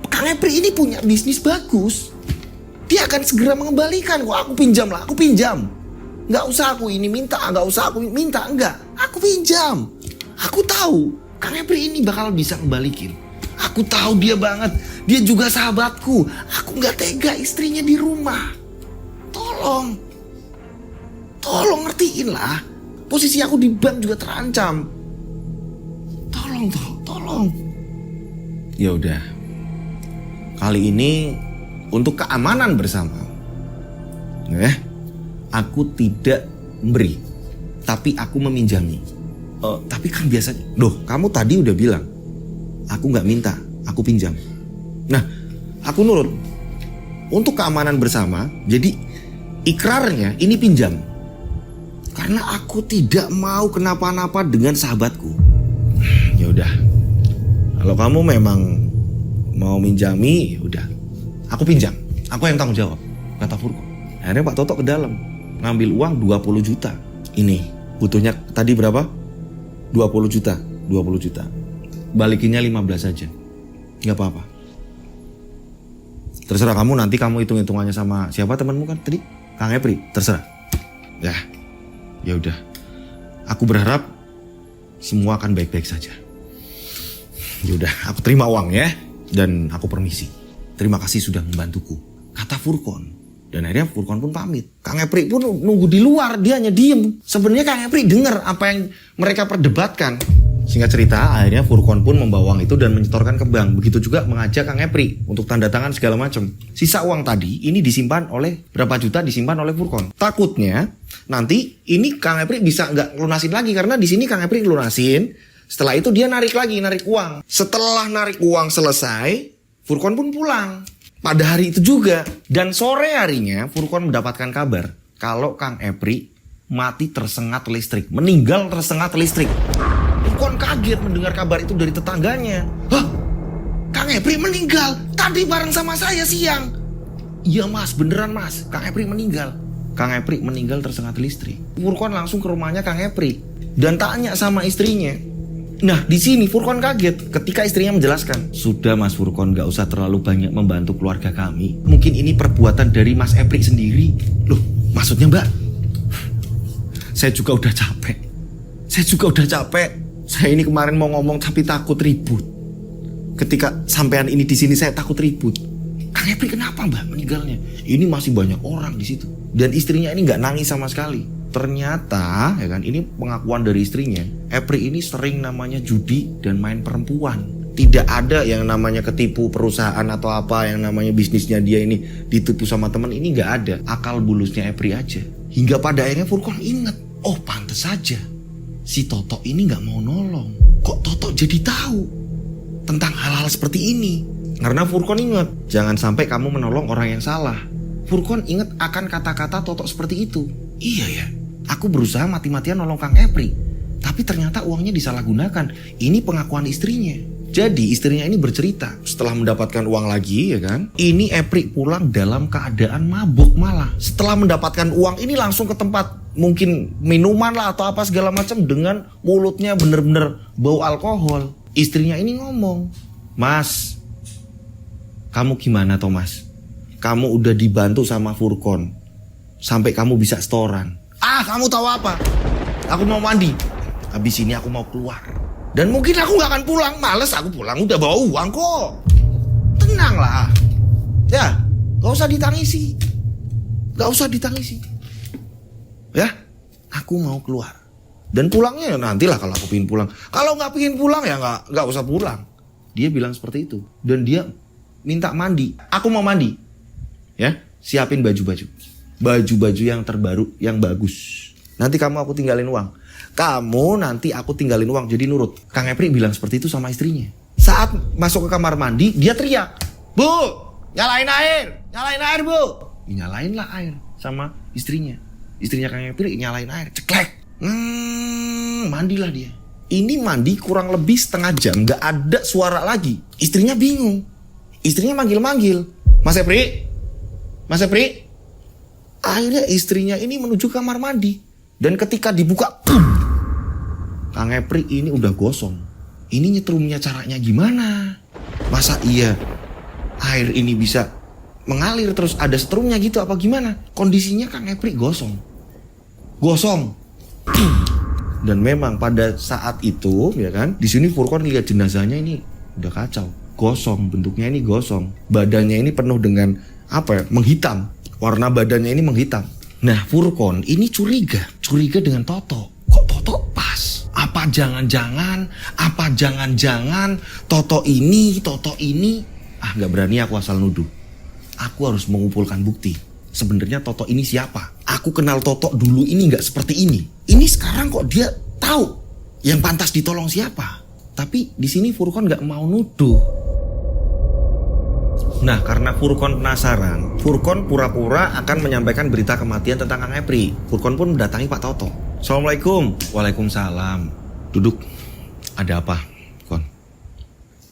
Kang Epri ini punya bisnis bagus. Dia akan segera mengembalikan kok. Aku pinjam lah, aku pinjam. Nggak usah aku ini minta, nggak usah aku minta, enggak. Aku pinjam. Aku tahu Kang Epri ini bakal bisa kembalikin. Aku tahu dia banget. Dia juga sahabatku. Aku nggak tega istrinya di rumah. Tolong ngertiin lah. Posisi aku di bank juga terancam. Tolong. Ya udah. Kali ini untuk keamanan bersama. Aku tidak memberi, tapi aku meminjami. Tapi kan biasanya, kamu tadi udah bilang, aku nggak minta, aku pinjam. Nah, aku nurut. Untuk keamanan bersama, jadi ikrarnya ini pinjam. Karena aku tidak mau kenapa-napa dengan sahabatku. Ya udah. Kalau kamu memang mau minjami, udah. Aku pinjam. Aku yang tanggung jawab, kata Furqon. Akhirnya Pak Toto ke dalam, ngambil uang 20 juta. Ini, butuhnya tadi berapa? 20 juta. Balikinnya 15 aja. Gak apa-apa. Terserah kamu, nanti kamu hitung-hitungannya sama siapa temanmu kan tadi? Kang Epri, terserah. Ya udah. Aku berharap semua akan baik-baik saja. Ya udah, aku terima uang ya, dan aku permisi. Terima kasih sudah membantuku, kata Furqon. Dan akhirnya Furqon pun pamit. Kang Epri pun nunggu di luar, dia hanya diem. Sebenarnya Kang Epri dengar apa yang mereka perdebatkan. Singkat cerita, akhirnya Furqon pun membawa uang itu dan menyetorkan ke bank. Begitu juga mengajak Kang Epri untuk tanda tangan segala macam. Sisa uang tadi ini disimpan oleh berapa juta disimpan oleh Furqon. Takutnya nanti ini Kang Epri bisa nggak lunasin lagi, karena di sini Kang Epri lunasin. Setelah itu dia narik uang. Setelah narik uang selesai, Furqon pun pulang. Pada hari itu juga. Dan sore harinya Furqon mendapatkan kabar kalau Kang Epri mati tersengat listrik. Meninggal tersengat listrik. Furqon kaget mendengar kabar itu dari tetangganya. Hah? Kang Epri meninggal? Tadi bareng sama saya siang. Iya mas, beneran mas. Kang Epri meninggal. Kang Epri meninggal tersengat listrik. Furqon langsung ke rumahnya Kang Epri dan tanya sama istrinya. Nah di sini Furqon kaget ketika istrinya menjelaskan, sudah mas Furqon, gak usah terlalu banyak membantu keluarga kami. Mungkin ini perbuatan dari mas Epri sendiri. Loh maksudnya mbak? Saya juga udah capek. Saya ini kemarin mau ngomong tapi takut ribut. Ketika sampean ini di sini saya takut ribut. Kang Epri kenapa mbak meninggalnya? Ini masih banyak orang di situ. Dan istrinya ini nggak nangis sama sekali. Ternyata ya kan, ini pengakuan dari istrinya. Epri ini sering namanya judi dan main perempuan. Tidak ada yang namanya ketipu perusahaan atau apa, yang namanya bisnisnya dia ini ditipu sama teman, ini nggak ada. Akal bulusnya Epri aja. Hingga pada akhirnya Furqon ingat, oh pantes saja si Toto ini nggak mau nolong. Kok Toto jadi tahu tentang hal-hal seperti ini? Karena Furqon ingat, jangan sampai kamu menolong orang yang salah. Furqon ingat akan kata-kata Toto seperti itu. Iya ya, aku berusaha mati-matian nolong Kang Epri, tapi ternyata uangnya disalahgunakan. Ini pengakuan istrinya. Jadi istrinya ini bercerita, setelah mendapatkan uang lagi ya kan, ini Epri pulang dalam keadaan mabuk malah. Setelah mendapatkan uang ini langsung ke tempat mungkin minuman lah atau apa segala macam, dengan mulutnya bener-bener bau alkohol. Istrinya ini ngomong, mas, kamu gimana Thomas? Kamu udah dibantu sama Furqon sampai kamu bisa setoran. Kamu tahu apa? Aku mau mandi. Habis ini aku mau keluar. Dan mungkin aku gak akan pulang. Males aku pulang, udah bawa uang kok. Tenanglah. Ya, gak usah ditangisi. Ya, aku mau keluar. Dan pulangnya ya nantilah kalau aku pengen pulang. Kalau gak pengen pulang ya gak usah pulang. Dia bilang seperti itu. Dan dia minta mandi. Aku mau mandi. Ya, siapin baju-baju yang terbaru, yang bagus. Nanti kamu aku tinggalin uang. Kamu nanti aku tinggalin uang, jadi nurut. Kang Epri bilang seperti itu sama istrinya. Saat masuk ke kamar mandi, dia teriak, "Bu, nyalain air bu." Nyalain lah air sama istrinya. Istrinya Kang Epri nyalain air, ceklek. Mandilah dia. Ini mandi kurang lebih setengah jam, gak ada suara lagi. Istrinya bingung. Istrinya manggil-manggil, Mas Epri. Akhirnya istrinya ini menuju kamar mandi. Dan ketika dibuka, Kang Epri ini udah gosong. Ini nyetrumnya caranya gimana? Masa iya air ini bisa mengalir terus ada setrumnya gitu apa gimana? Kondisinya Kang Epri gosong. Dan memang pada saat itu ya kan, di sini Furqon lihat jenazahnya ini udah kacau. Gosong, bentuknya ini gosong. Badannya ini penuh dengan menghitam. Warna badannya ini menghitam. Nah, Furqon ini curiga dengan Toto. Kok Toto pas? Apa jangan-jangan Toto ini? Gak berani aku asal nuduh. Aku harus mengumpulkan bukti. Sebenarnya Toto ini siapa? Aku kenal Toto dulu ini gak seperti ini. Ini sekarang kok dia tahu yang pantas ditolong siapa? Tapi di sini Furqon gak mau nuduh. Nah, karena Furqon penasaran, Furqon pura-pura akan menyampaikan berita kematian tentang Kang Epri. Furqon pun mendatangi Pak Toto. Assalamualaikum. Waalaikumsalam. Duduk. Ada apa, Kon?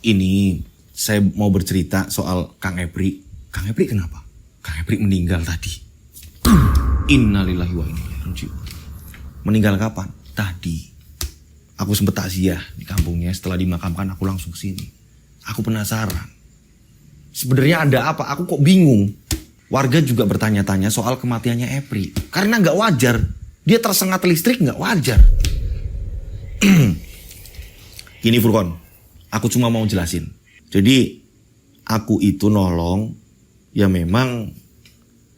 Ini saya mau bercerita soal Kang Epri. Kang Epri kenapa? Kang Epri meninggal tadi. Innalillahi wa inna ilaihi raji'un. Meninggal kapan? Tadi. Aku sempet takziah di kampungnya. Setelah dimakamkan aku langsung kesini. Aku penasaran. Sebenarnya ada apa? Aku kok bingung. Warga juga bertanya-tanya soal kematiannya Epri. Karena gak wajar. Dia tersengat listrik gak wajar. Gini Furqon, aku cuma mau jelasin. Jadi aku itu nolong. Ya memang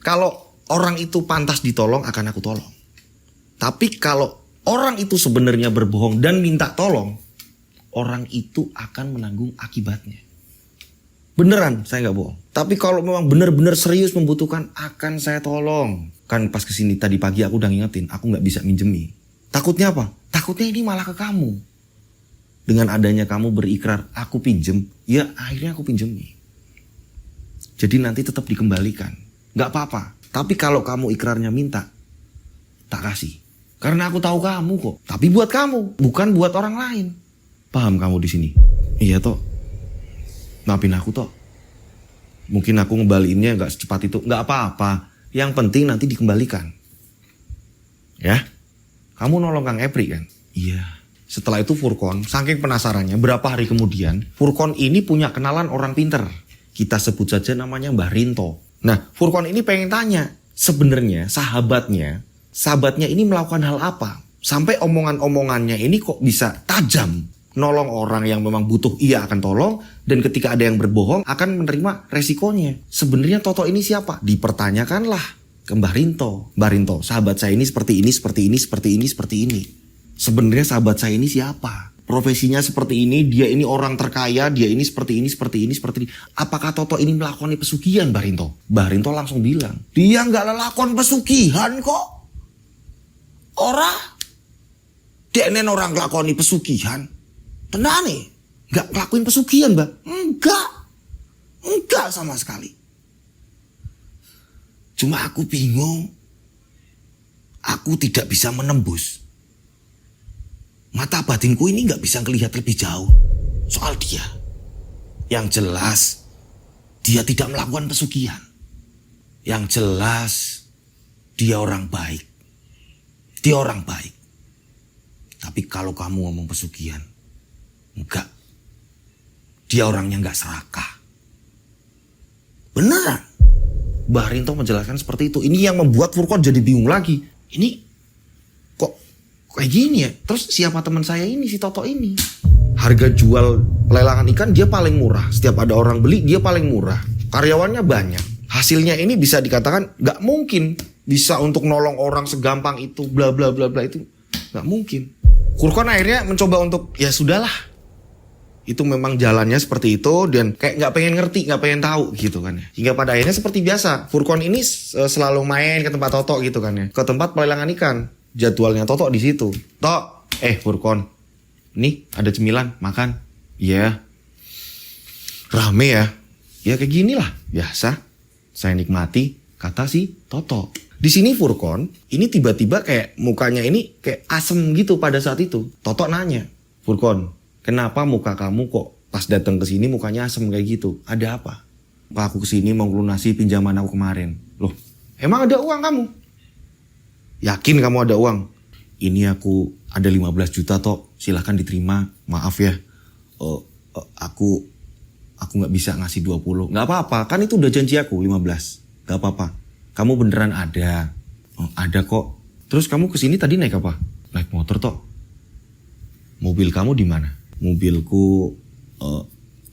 kalau orang itu pantas ditolong akan aku tolong. Tapi kalau orang itu sebenarnya berbohong dan minta tolong, orang itu akan menanggung akibatnya. Beneran, saya nggak bohong. Tapi kalau memang benar-benar serius membutuhkan, akan saya tolong. Kan pas kesini tadi pagi aku udah ngingetin, aku nggak bisa minjemi. Takutnya apa? Takutnya ini malah ke kamu. Dengan adanya kamu berikrar, aku pinjem, ya akhirnya aku pinjemi. Jadi nanti tetap dikembalikan. Nggak apa-apa. Tapi kalau kamu ikrarnya minta, tak kasih. Karena aku tahu kamu kok. Tapi buat kamu, bukan buat orang lain. Paham kamu di sini? Iya toh. Maafin aku toh. Mungkin aku ngembaliinnya gak secepat itu. Gak apa-apa. Yang penting nanti dikembalikan. Ya. Kamu nolong Kang Epri kan? Iya. Setelah itu Furqon, saking penasarannya, berapa hari kemudian Furqon ini punya kenalan orang pinter. Kita sebut saja namanya Mbah Rinto. Nah, Furqon ini pengen tanya, sebenarnya sahabatnya ini melakukan hal apa? Sampai omongan-omongannya ini kok bisa tajam. Nolong orang yang memang butuh ia akan tolong, dan ketika ada yang berbohong akan menerima resikonya. Sebenarnya Toto ini siapa? Dipertanyakanlah ke Mbah Rinto. Mbah Rinto, sahabat saya ini seperti ini. Sebenarnya sahabat saya ini siapa? Profesinya seperti ini, dia ini orang terkaya, dia ini seperti ini. Apakah Toto ini melakukan pesugihan, Mbah Rinto? Mbah Rinto langsung bilang, dia nggak melakukan pesugihan kok. Dia ini orang ngelakoni pesugihan. Tenang nih, gak ngelakuin pesugihan Mbak. Enggak sama sekali. Cuma aku bingung. Aku tidak bisa menembus. Mata batinku ini gak bisa ngelihat lebih jauh soal dia. Yang jelas, dia tidak melakukan pesugihan. Yang jelas, dia orang baik. Tapi kalau kamu ngomong pesugihan, enggak. Dia orangnya enggak serakah. Beneran. Mbah Rinto menjelaskan seperti itu. Ini yang membuat Furqon jadi bingung lagi. Ini kok kayak gini ya? Terus siapa teman saya ini, si Toto ini? Harga jual pelelangan ikan dia paling murah. Setiap ada orang beli dia paling murah. Karyawannya banyak. Hasilnya ini bisa dikatakan enggak mungkin bisa untuk nolong orang segampang itu, bla bla bla bla, itu enggak mungkin. Furqon akhirnya mencoba untuk ya sudahlah. Itu memang jalannya seperti itu, dan kayak gak pengen ngerti, gak pengen tahu gitu kan ya. Hingga pada akhirnya seperti biasa, Furqon ini selalu main ke tempat Toto gitu kan ya, ke tempat pelelangan ikan. jadwalnya Toto di situ. Tok, Furkon, nih ada cemilan, makan. Iya. Rame ya. Ya kayak gini lah, biasa. Saya nikmati, kata si Toto. Di sini Furkon, ini tiba-tiba kayak mukanya ini kayak asem gitu pada saat itu. Toto nanya, Furkon, kenapa muka kamu kok pas datang ke sini mukanya asem kayak gitu? Ada apa? Aku kesini mau lunasi pinjaman aku kemarin. Loh, emang ada uang kamu? Yakin kamu ada uang? Ini aku ada 15 juta Tok, silahkan diterima. Maaf ya, aku nggak bisa ngasih 20. Nggak apa-apa, kan itu udah janji aku 15. Nggak apa-apa, kamu beneran ada. Oh, ada kok. Terus kamu kesini tadi naik apa? Naik motor Tok. Mobil kamu di mana? Mobilku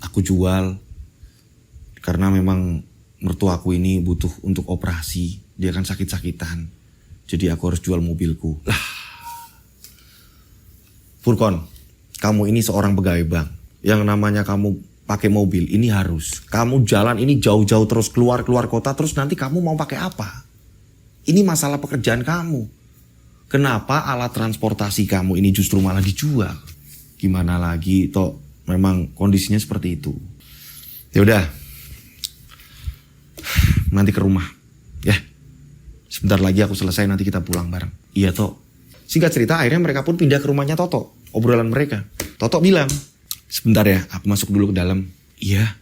aku jual karena memang mertuaku ini butuh untuk operasi. Dia kan sakit-sakitan, jadi aku harus jual mobilku. Lah, Furkon, kamu ini seorang pegawai bank. Yang namanya kamu pakai mobil ini harus. Kamu jalan ini jauh-jauh terus keluar kota, terus nanti kamu mau pakai apa? Ini masalah pekerjaan kamu. Kenapa alat transportasi kamu ini justru malah dijual? Gimana lagi, Tok? Memang kondisinya seperti itu. Ya udah, nanti ke rumah, ya. Sebentar lagi aku selesai, nanti kita pulang bareng. Iya, Tok. Singkat cerita, akhirnya mereka pun pindah ke rumahnya Toto. Obrolan mereka. Toto bilang, sebentar ya, aku masuk dulu ke dalam. Iya.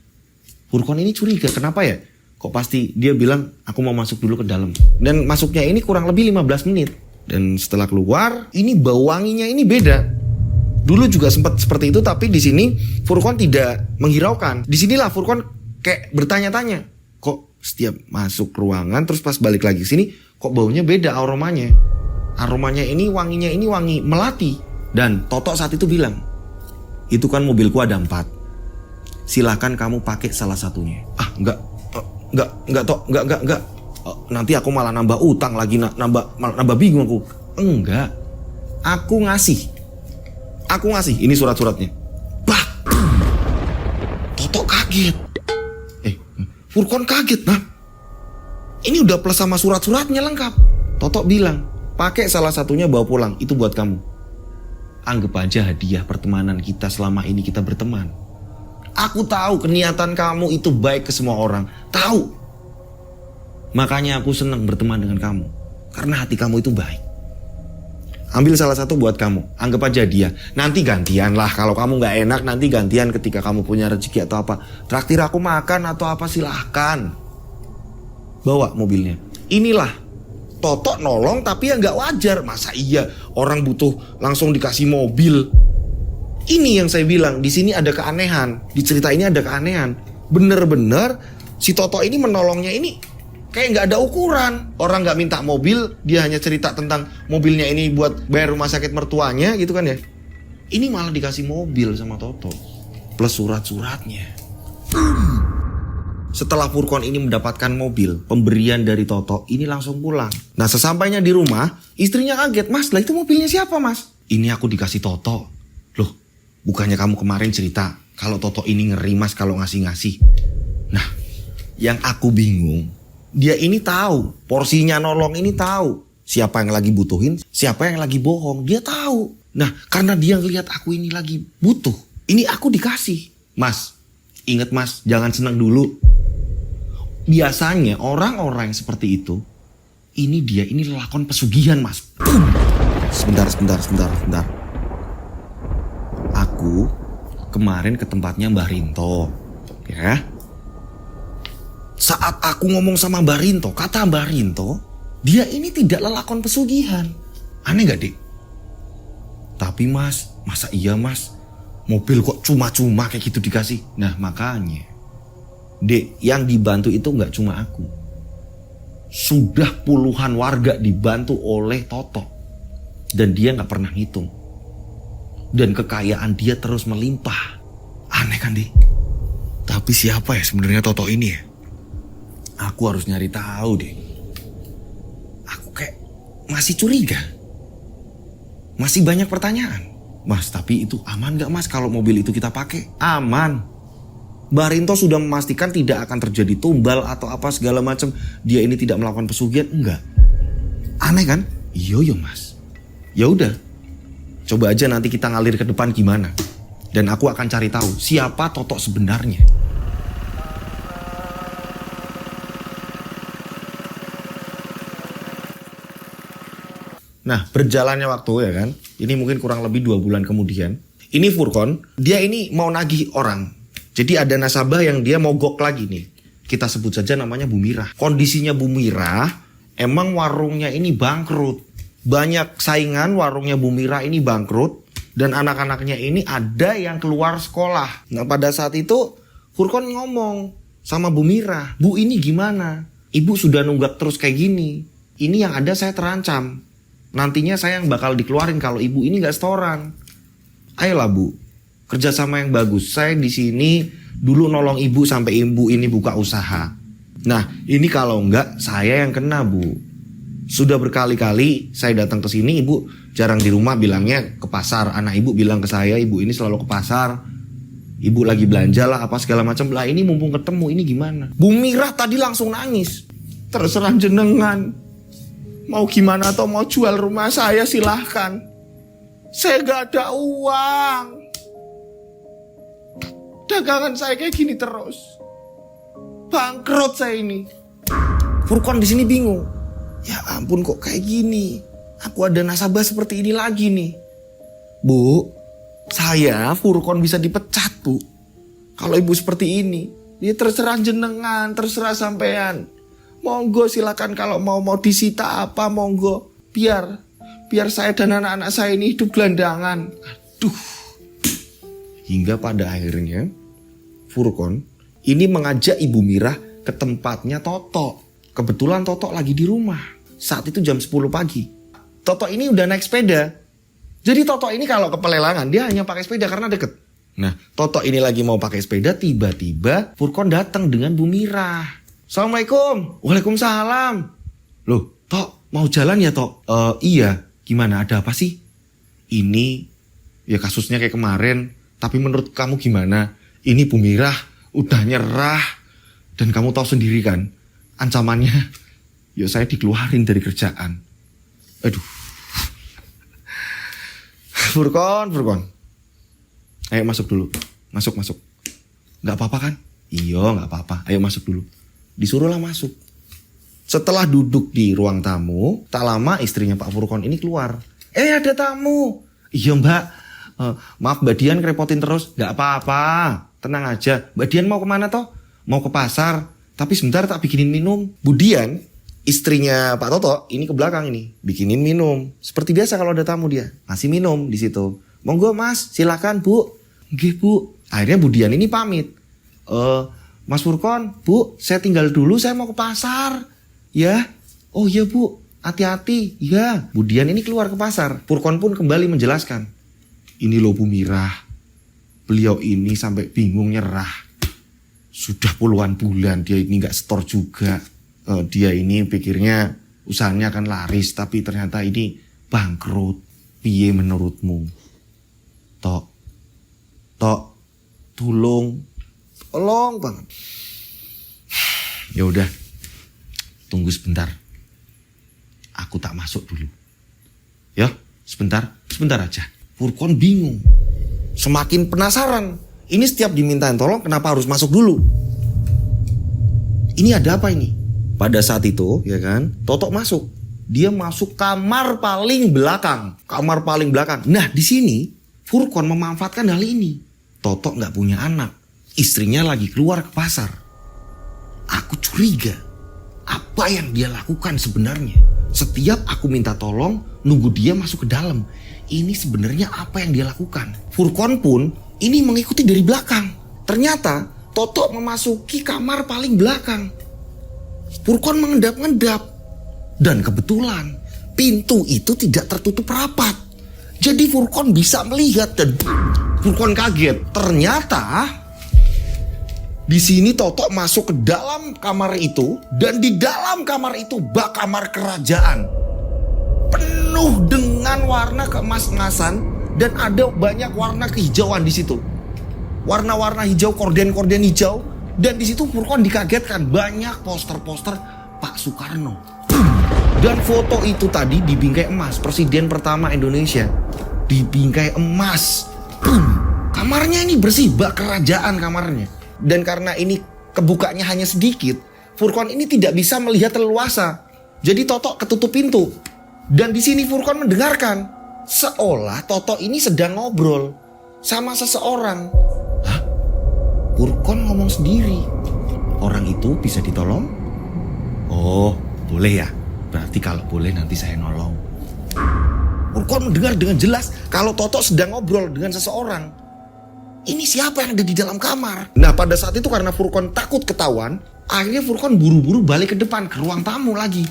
Furkon ini curiga, kenapa ya? Kok pasti dia bilang, aku mau masuk dulu ke dalam. Dan masuknya ini kurang lebih 15 menit. Dan setelah keluar, ini bau wanginya ini beda. Dulu juga sempat seperti itu, tapi di sini Furkon tidak menghiraukan. Di sinilah Furkon kayak bertanya-tanya. Kok setiap masuk ruangan, terus pas balik lagi sini, kok baunya beda aromanya. Aromanya ini, wanginya ini wangi melati. Dan Toto saat itu bilang, itu kan mobilku ada 4. Silahkan kamu pakai salah satunya. Ah, enggak, Tok, enggak. Nanti aku malah nambah utang lagi, nambah bingung aku. Enggak, aku ngasih, ini surat-suratnya. Bah, Toto kaget. Furkon kaget, nah. Ini udah plus sama surat-suratnya lengkap. Toto bilang, pakai salah satunya bawa pulang, itu buat kamu. Anggap aja hadiah pertemanan kita selama ini kita berteman. Aku tahu keniatan kamu itu baik ke semua orang. Tahu. Makanya aku senang berteman dengan kamu. Karena hati kamu itu baik. Ambil salah satu buat kamu. Anggap aja dia. Nanti gantian lah. Kalau kamu gak enak nanti gantian ketika kamu punya rezeki atau apa. Traktir aku makan atau apa silahkan. Bawa mobilnya. Inilah. Toto nolong tapi ya gak wajar. Masa iya orang butuh langsung dikasih mobil. Ini yang saya bilang. Di sini ada keanehan. Di cerita ini ada keanehan. Bener-bener si Toto ini menolongnya ini kayak gak ada ukuran. Orang gak minta mobil, dia hanya cerita tentang mobilnya ini buat bayar rumah sakit mertuanya gitu kan ya. Ini malah dikasih mobil sama Toto plus surat-suratnya. Setelah Furkon ini mendapatkan mobil, pemberian dari Toto, ini langsung pulang. Nah sesampainya di rumah, istrinya kaget. Mas, lah itu mobilnya siapa mas? Ini aku dikasih Toto. Loh, bukannya kamu kemarin cerita kalau Toto ini ngeri mas kalau ngasih-ngasih. Nah, yang aku bingung, dia ini tahu, porsinya nolong ini tahu. Siapa yang lagi butuhin, siapa yang lagi bohong, dia tahu. Nah, karena dia ngelihat aku ini lagi butuh, ini aku dikasih. Mas, ingat mas, jangan senang dulu. Biasanya orang-orang yang seperti itu, ini lelakon pesugihan mas. Sebentar. Aku kemarin ke tempatnya Mbah Rinto, ya. Saat aku ngomong sama Mbah Rinto, kata Mbah Rinto, dia ini tidak lelakon pesugihan. Aneh gak dek? Tapi mas, masa iya mas? Mobil kok cuma-cuma kayak gitu dikasih? Nah makanya, dek, yang dibantu itu gak cuma aku. Sudah puluhan warga dibantu oleh Toto. Dan dia gak pernah ngitung. Dan kekayaan dia terus melimpah. Aneh kan dek? Tapi siapa ya sebenarnya Toto ini ya? Aku harus nyari tahu deh. Aku kayak masih curiga. Masih banyak pertanyaan. Mas, tapi itu aman gak mas kalau mobil itu kita pakai? Aman. Mbah Rinto sudah memastikan tidak akan terjadi tumbal atau apa segala macam. Dia ini tidak melakukan pesugihan, enggak. Aneh kan? Iya mas. Ya udah, coba aja nanti kita ngalir ke depan gimana. Dan aku akan cari tahu siapa Totok sebenarnya. Nah, berjalannya waktu ya kan, ini mungkin kurang lebih 2 bulan kemudian. Ini Furkon, dia ini mau nagih orang. Jadi ada nasabah yang dia mogok lagi nih. Kita sebut saja namanya Bu Mirah. Kondisinya Bu Mirah, emang warungnya ini bangkrut. Banyak saingan warungnya Bu Mirah ini bangkrut. Dan anak-anaknya ini ada yang keluar sekolah. Nah pada saat itu Furkon ngomong sama Bu Mirah, Bu ini gimana? Ibu sudah nunggak terus kayak gini. Ini yang ada saya terancam. Nantinya saya yang bakal dikeluarin kalau ibu ini nggak setoran. Ayolah Bu, kerjasama yang bagus. Saya di sini dulu nolong ibu sampai ibu ini buka usaha. Nah ini kalau nggak saya yang kena Bu. Sudah berkali-kali saya datang ke sini, ibu jarang di rumah, bilangnya ke pasar. Anak ibu bilang ke saya, ibu ini selalu ke pasar. Ibu lagi belanja lah apa segala macam. Lah ini mumpung ketemu, ini gimana? Bu Mirah tadi langsung nangis. Terserah jenengan. Mau gimana atau mau jual rumah saya silahkan. Saya gak ada uang. Dagangan saya kayak gini terus. Bangkrut saya ini. Furkon di sini bingung. Ya ampun kok kayak gini. Aku ada nasabah seperti ini lagi nih. Bu, saya Furkon bisa dipecat Bu. Kalau ibu seperti ini. Ya terserah jenengan, terserah sampean. Monggo silakan kalau mau disita apa monggo. Biar saya dan anak-anak saya ini hidup gelandangan. Aduh. Hingga pada akhirnya Furkon ini mengajak Ibu Mirah ke tempatnya Totok. Kebetulan Totok lagi di rumah. Saat itu jam 10 pagi. Totok ini udah naik sepeda. Jadi Totok ini kalau ke pelelangan dia hanya pakai sepeda karena deket. Nah Totok ini lagi mau pakai sepeda, tiba-tiba Furkon datang dengan Bu Mirah. Assalamualaikum. Waalaikumsalam. Loh, Tok, mau jalan ya, Tok? Iya. Gimana, ada apa sih? Ini, ya kasusnya kayak kemarin. Tapi menurut kamu gimana? Ini Bu Mirah udah nyerah. Dan kamu tahu sendiri kan, ancamannya, ya saya dikeluarin dari kerjaan. Aduh. Furkon. Ayo masuk dulu. Masuk. Gak apa-apa kan? Iya, gak apa-apa. Ayo masuk dulu. Disuruhlah masuk. Setelah duduk di ruang tamu, tak lama istrinya Pak Furkon ini keluar. Ada tamu. Iya Mbak, maaf Mbak Dian ngerepotin terus. Gak apa-apa, tenang aja. Mbak Dian mau kemana toh? Mau ke pasar. Tapi sebentar tak bikinin minum. Bu Dian, istrinya Pak Toto, ini ke belakang ini. Bikinin minum. Seperti biasa kalau ada tamu dia. Ngasih minum di situ. Monggo Mas, silakan Bu. Nggih Bu. Akhirnya Bu Dian ini pamit. Mas Furkon, Bu, saya tinggal dulu, saya mau ke pasar. Ya, oh iya Bu, hati-hati. Ya, Bu Dian ini keluar ke pasar. Furkon pun kembali menjelaskan. Ini loh Bu Mirah, beliau ini sampai bingung nyerah. Sudah puluhan bulan dia ini gak setor juga. Dia ini pikirnya usahanya akan laris, tapi ternyata ini bangkrut. Piye menurutmu? Tok, tolong banget. Ya udah, tunggu sebentar. Aku tak masuk dulu. Ya, sebentar aja. Furkon bingung, semakin penasaran. Ini setiap dimintain tolong, kenapa harus masuk dulu? Ini ada apa ini? Pada saat itu, ya kan, Totok masuk. Dia masuk kamar paling belakang. Nah, di sini Furkon memanfaatkan hal ini. Totok nggak punya anak. Istrinya lagi keluar ke pasar. Aku curiga apa yang dia lakukan sebenarnya. Setiap aku minta tolong, nunggu dia masuk ke dalam. Ini sebenarnya apa yang dia lakukan? Furkon pun ini mengikuti dari belakang. Ternyata Totok memasuki kamar paling belakang. Furkon mengendap-endap. Dan kebetulan pintu itu tidak tertutup rapat. Jadi Furkon bisa melihat dan Furkon kaget. Ternyata di sini Totok masuk ke dalam kamar itu, dan di dalam kamar itu bak kamar kerajaan. Penuh dengan warna keemas-emasan dan ada banyak warna kehijauan di situ. Warna-warna hijau, korden-korden hijau, dan di situ Furkon dikagetkan banyak poster-poster Pak Soekarno. Dan foto itu tadi dibingkai emas. Presiden pertama Indonesia dibingkai emas. Kamarnya ini bersih, bak kerajaan kamarnya. Dan karena ini kebukanya hanya sedikit, Furqan ini tidak bisa melihat leluasa. Jadi Toto ketutup pintu. Dan di sini Furqan mendengarkan seolah Toto ini sedang ngobrol sama seseorang. Hah? Furqan ngomong sendiri. Orang itu bisa ditolong? Oh, boleh ya. Berarti kalau boleh nanti saya nolong. Furqan mendengar dengan jelas kalau Toto sedang ngobrol dengan seseorang. Ini siapa yang ada di dalam kamar? Nah, pada saat itu karena Furqan takut ketahuan, akhirnya Furqan buru-buru balik ke depan, ke ruang tamu lagi.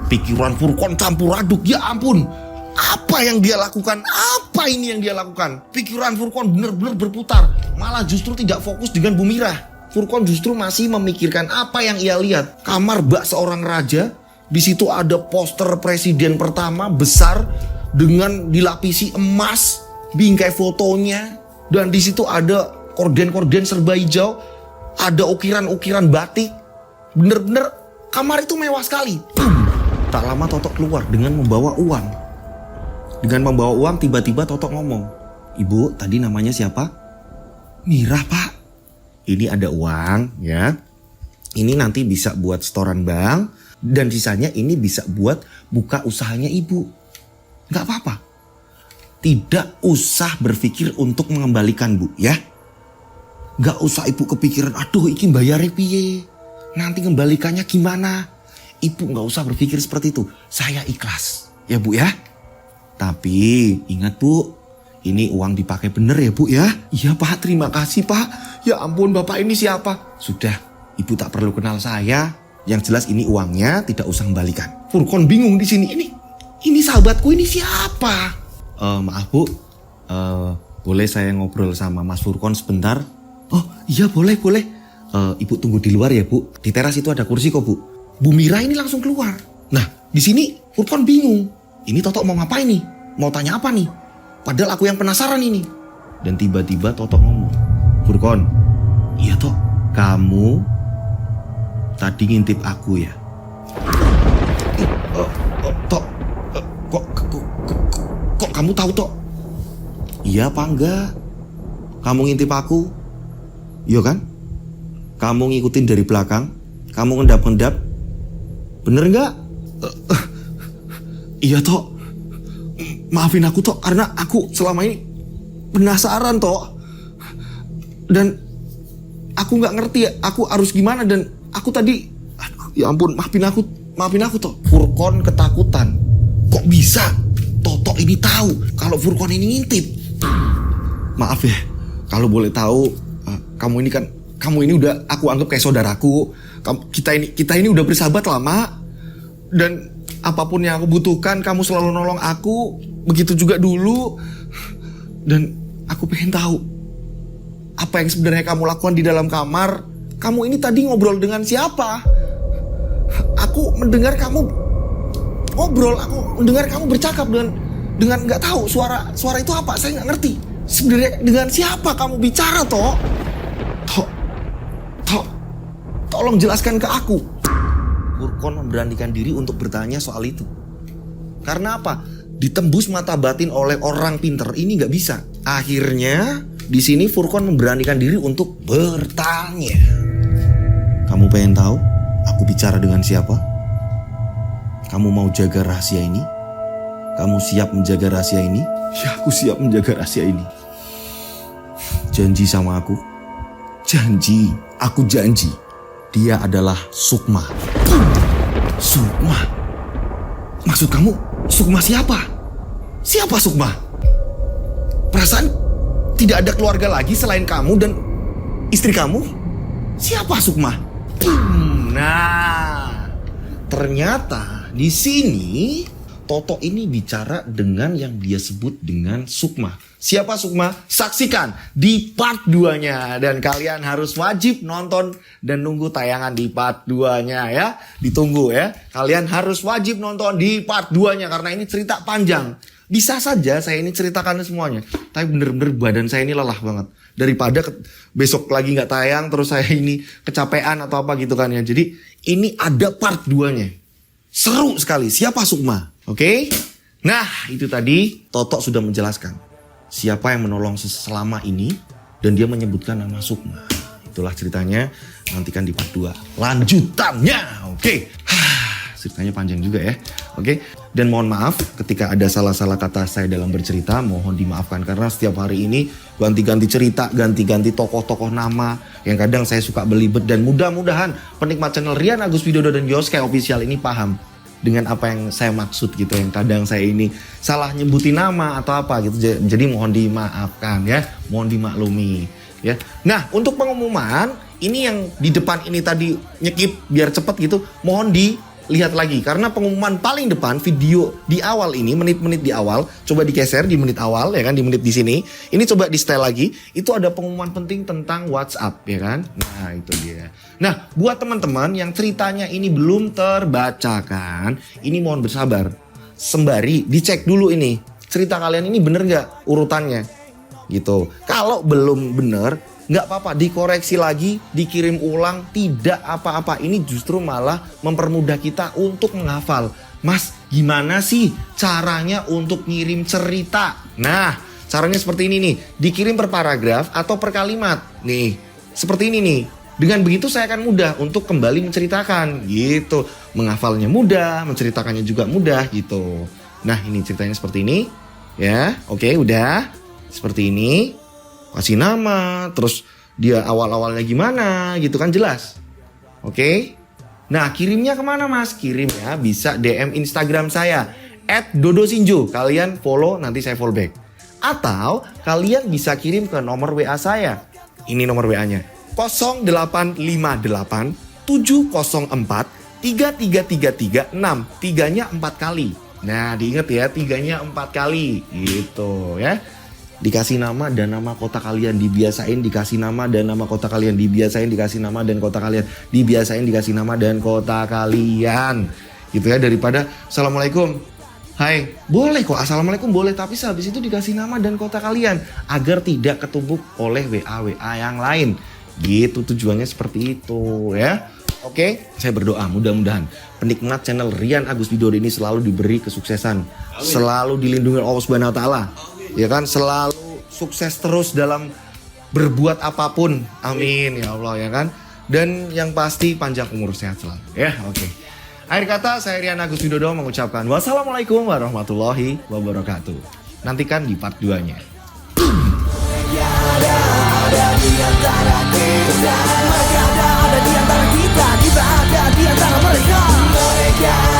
Pikiran Furqan campur aduk. Ya ampun, apa yang dia lakukan? Apa ini yang dia lakukan? Pikiran Furqan benar-benar berputar. Malah justru tidak fokus dengan Bu Mirah. Furqan justru masih memikirkan apa yang ia lihat. Kamar bak seorang raja. Di situ ada poster presiden pertama besar dengan dilapisi emas, bingkai fotonya. Dan di situ ada korden-korden serba hijau, ada ukiran-ukiran batik. Bener-bener kamar itu mewah sekali. Tak lama Toto keluar dengan membawa uang. Dengan membawa uang tiba-tiba Toto ngomong, "Ibu, tadi namanya siapa?" "Mirah, Pak." "Ini ada uang ya. Ini nanti bisa buat setoran bank. Dan sisanya ini bisa buat buka usahanya ibu. Gak apa-apa. Tidak usah berpikir untuk mengembalikan, Bu, ya. Gak usah ibu kepikiran, aduh iki bayarnya piye, nanti kembalikannya gimana. Ibu gak usah berpikir seperti itu. Saya ikhlas, ya Bu ya. Tapi ingat Bu, ini uang dipakai bener ya Bu ya. Iya Pak, terima kasih Pak. Ya ampun, Bapak ini siapa? Sudah, Ibu tak perlu kenal saya. Yang jelas ini uangnya, tidak usah kembalikan. Furqan bingung di sini. Ini sahabatku ini siapa? Maaf Bu, boleh saya ngobrol sama Mas Furqan sebentar? Oh iya boleh. Ibu tunggu di luar ya Bu. Di teras itu ada kursi kok Bu. Bu Mirah ini langsung keluar. Nah di sini Furqan bingung. Ini Toto mau ngapain nih? Mau tanya apa nih? Padahal aku yang penasaran ini. Dan tiba-tiba Toto ngomong, "Furqan, iya Tok, kamu tadi ngintip aku ya?" Tok, kok kamu tahu Tok? Iya apa enggak? Kamu ngintip aku? Iya kan? Kamu ngikutin dari belakang? Kamu ngendap-ngendap? Bener enggak? Iya Tok. Maafin aku Tok, karena aku selama ini penasaran Tok. Dan aku gak ngerti ya, aku harus gimana. Dan aku tadi, aduh, ya ampun, maafin aku Tok. Furqan ketakutan. Kok bisa Toto ini tahu kalau Furqan ini ngintip? Maaf ya, kalau boleh tahu, kamu ini udah aku anggap kayak saudaraku. Kita ini udah bersahabat lama. Dan apapun yang aku butuhkan, kamu selalu nolong aku. Begitu juga dulu. Dan aku pengen tahu apa yang sebenarnya kamu lakukan di dalam kamar. Kamu ini tadi ngobrol dengan siapa? Aku mendengar kamu ngobrol, aku mendengar kamu bercakap dengan nggak tahu suara itu apa. Saya nggak ngerti sebenarnya dengan siapa kamu bicara Tok. Tolong jelaskan ke aku. Furqan memberanikan diri untuk bertanya soal itu. Karena apa? Ditembus mata batin oleh orang pinter ini nggak bisa. Akhirnya di sini Furqan memberanikan diri untuk bertanya. Kamu pengen tahu aku bicara dengan siapa? Kamu mau jaga rahasia ini? Kamu siap menjaga rahasia ini? Ya, aku siap menjaga rahasia ini. Janji sama aku? Janji, aku janji. Dia adalah Sukma. Sukma? Maksud kamu Sukma siapa? Siapa Sukma? Perasaan tidak ada keluarga lagi selain kamu dan istri kamu? Siapa Sukma? Nah, ternyata di sini Toto ini bicara dengan yang dia sebut dengan Sukma. Siapa Sukma? Saksikan di part 2-nya. Dan kalian harus wajib nonton dan nunggu tayangan di part 2-nya ya. Ditunggu ya. Kalian harus wajib nonton di part 2-nya karena ini cerita panjang. Bisa saja saya ini ceritakan semuanya. Tapi bener-bener badan saya ini lelah banget. Daripada besok lagi gak tayang terus saya ini kecapean atau apa gitu kan ya. Jadi ini ada part 2-nya. Seru sekali. Siapa Sukma? Oke? Nah, itu tadi Toto sudah menjelaskan siapa yang menolong selama ini dan dia menyebutkan nama Sukma. Itulah ceritanya, nantikan di part 2 lanjutannya. Oke. Ceritanya panjang juga ya. Oke. Dan mohon maaf ketika ada salah-salah kata saya dalam bercerita, mohon dimaafkan karena setiap hari ini ganti-ganti cerita, ganti-ganti tokoh-tokoh nama yang kadang saya suka belibet, dan mudah-mudahan penikmat channel Rian Agus Widodo dan Yoske Official ini paham dengan apa yang saya maksud gitu, yang kadang saya ini salah nyebutin nama atau apa gitu. Jadi mohon dimaafkan ya, mohon dimaklumi ya. Nah, untuk pengumuman ini yang di depan ini tadi nyekip biar cepet gitu, mohon dilihat lagi karena pengumuman paling depan video di awal ini, menit-menit di awal, coba digeser di menit awal ya kan, di menit di sini. Ini coba di setel lagi, itu ada pengumuman penting tentang WhatsApp ya kan. Nah, itu dia. Nah, buat teman-teman yang ceritanya ini belum terbacakan, ini mohon bersabar. Sembari dicek dulu ini, cerita kalian ini bener gak urutannya gitu. Kalau belum bener, nggak apa-apa, dikoreksi lagi, dikirim ulang, tidak apa-apa. Ini justru malah mempermudah kita untuk menghafal. Mas, gimana sih caranya untuk ngirim cerita? Nah, caranya seperti ini nih, dikirim per paragraf atau per kalimat. Nih, seperti ini nih. Dengan begitu saya akan mudah untuk kembali menceritakan gitu. Menghafalnya mudah, menceritakannya juga mudah gitu. Nah, ini ceritanya seperti ini. Ya, oke, udah. Seperti ini. Kasih nama, terus dia awal-awalnya gimana gitu kan, jelas. Oke. Nah, kirimnya kemana mas? Kirimnya bisa DM Instagram saya @dodosinjo. Kalian follow, nanti saya follow back. Atau kalian bisa kirim ke nomor WA saya. Ini nomor WA-nya 0858 704 3333 6. Tiganya 4 kali. Nah, diingat ya, tiganya 4 kali gitu ya. Dikasih nama dan nama kota kalian, dibiasain dikasih nama dan nama kota kalian, dibiasain dikasih nama dan kota kalian, dibiasain dikasih nama dan kota kalian gitu ya, daripada assalamualaikum, hai, boleh kok assalamualaikum boleh, tapi habis itu dikasih nama dan kota kalian agar tidak ketumbuk oleh WA yang lain gitu. Tujuannya seperti itu ya. Oke, saya berdoa mudah-mudahan penikmat channel Rian Agus Widodo ini selalu diberi kesuksesan, selalu dilindungi Allah Subhanahu wa taala. Ya kan, selalu sukses terus dalam berbuat apapun. Amin ya Allah ya kan. Dan yang pasti panjang umur, sehat selalu ya. Oke. Akhir kata saya Rian Agus Widodo mengucapkan wassalamualaikum warahmatullahi wabarakatuh. Nantikan di part 2-nya. Ada di antara kita, ada di antara kita, kita ada di antara mereka.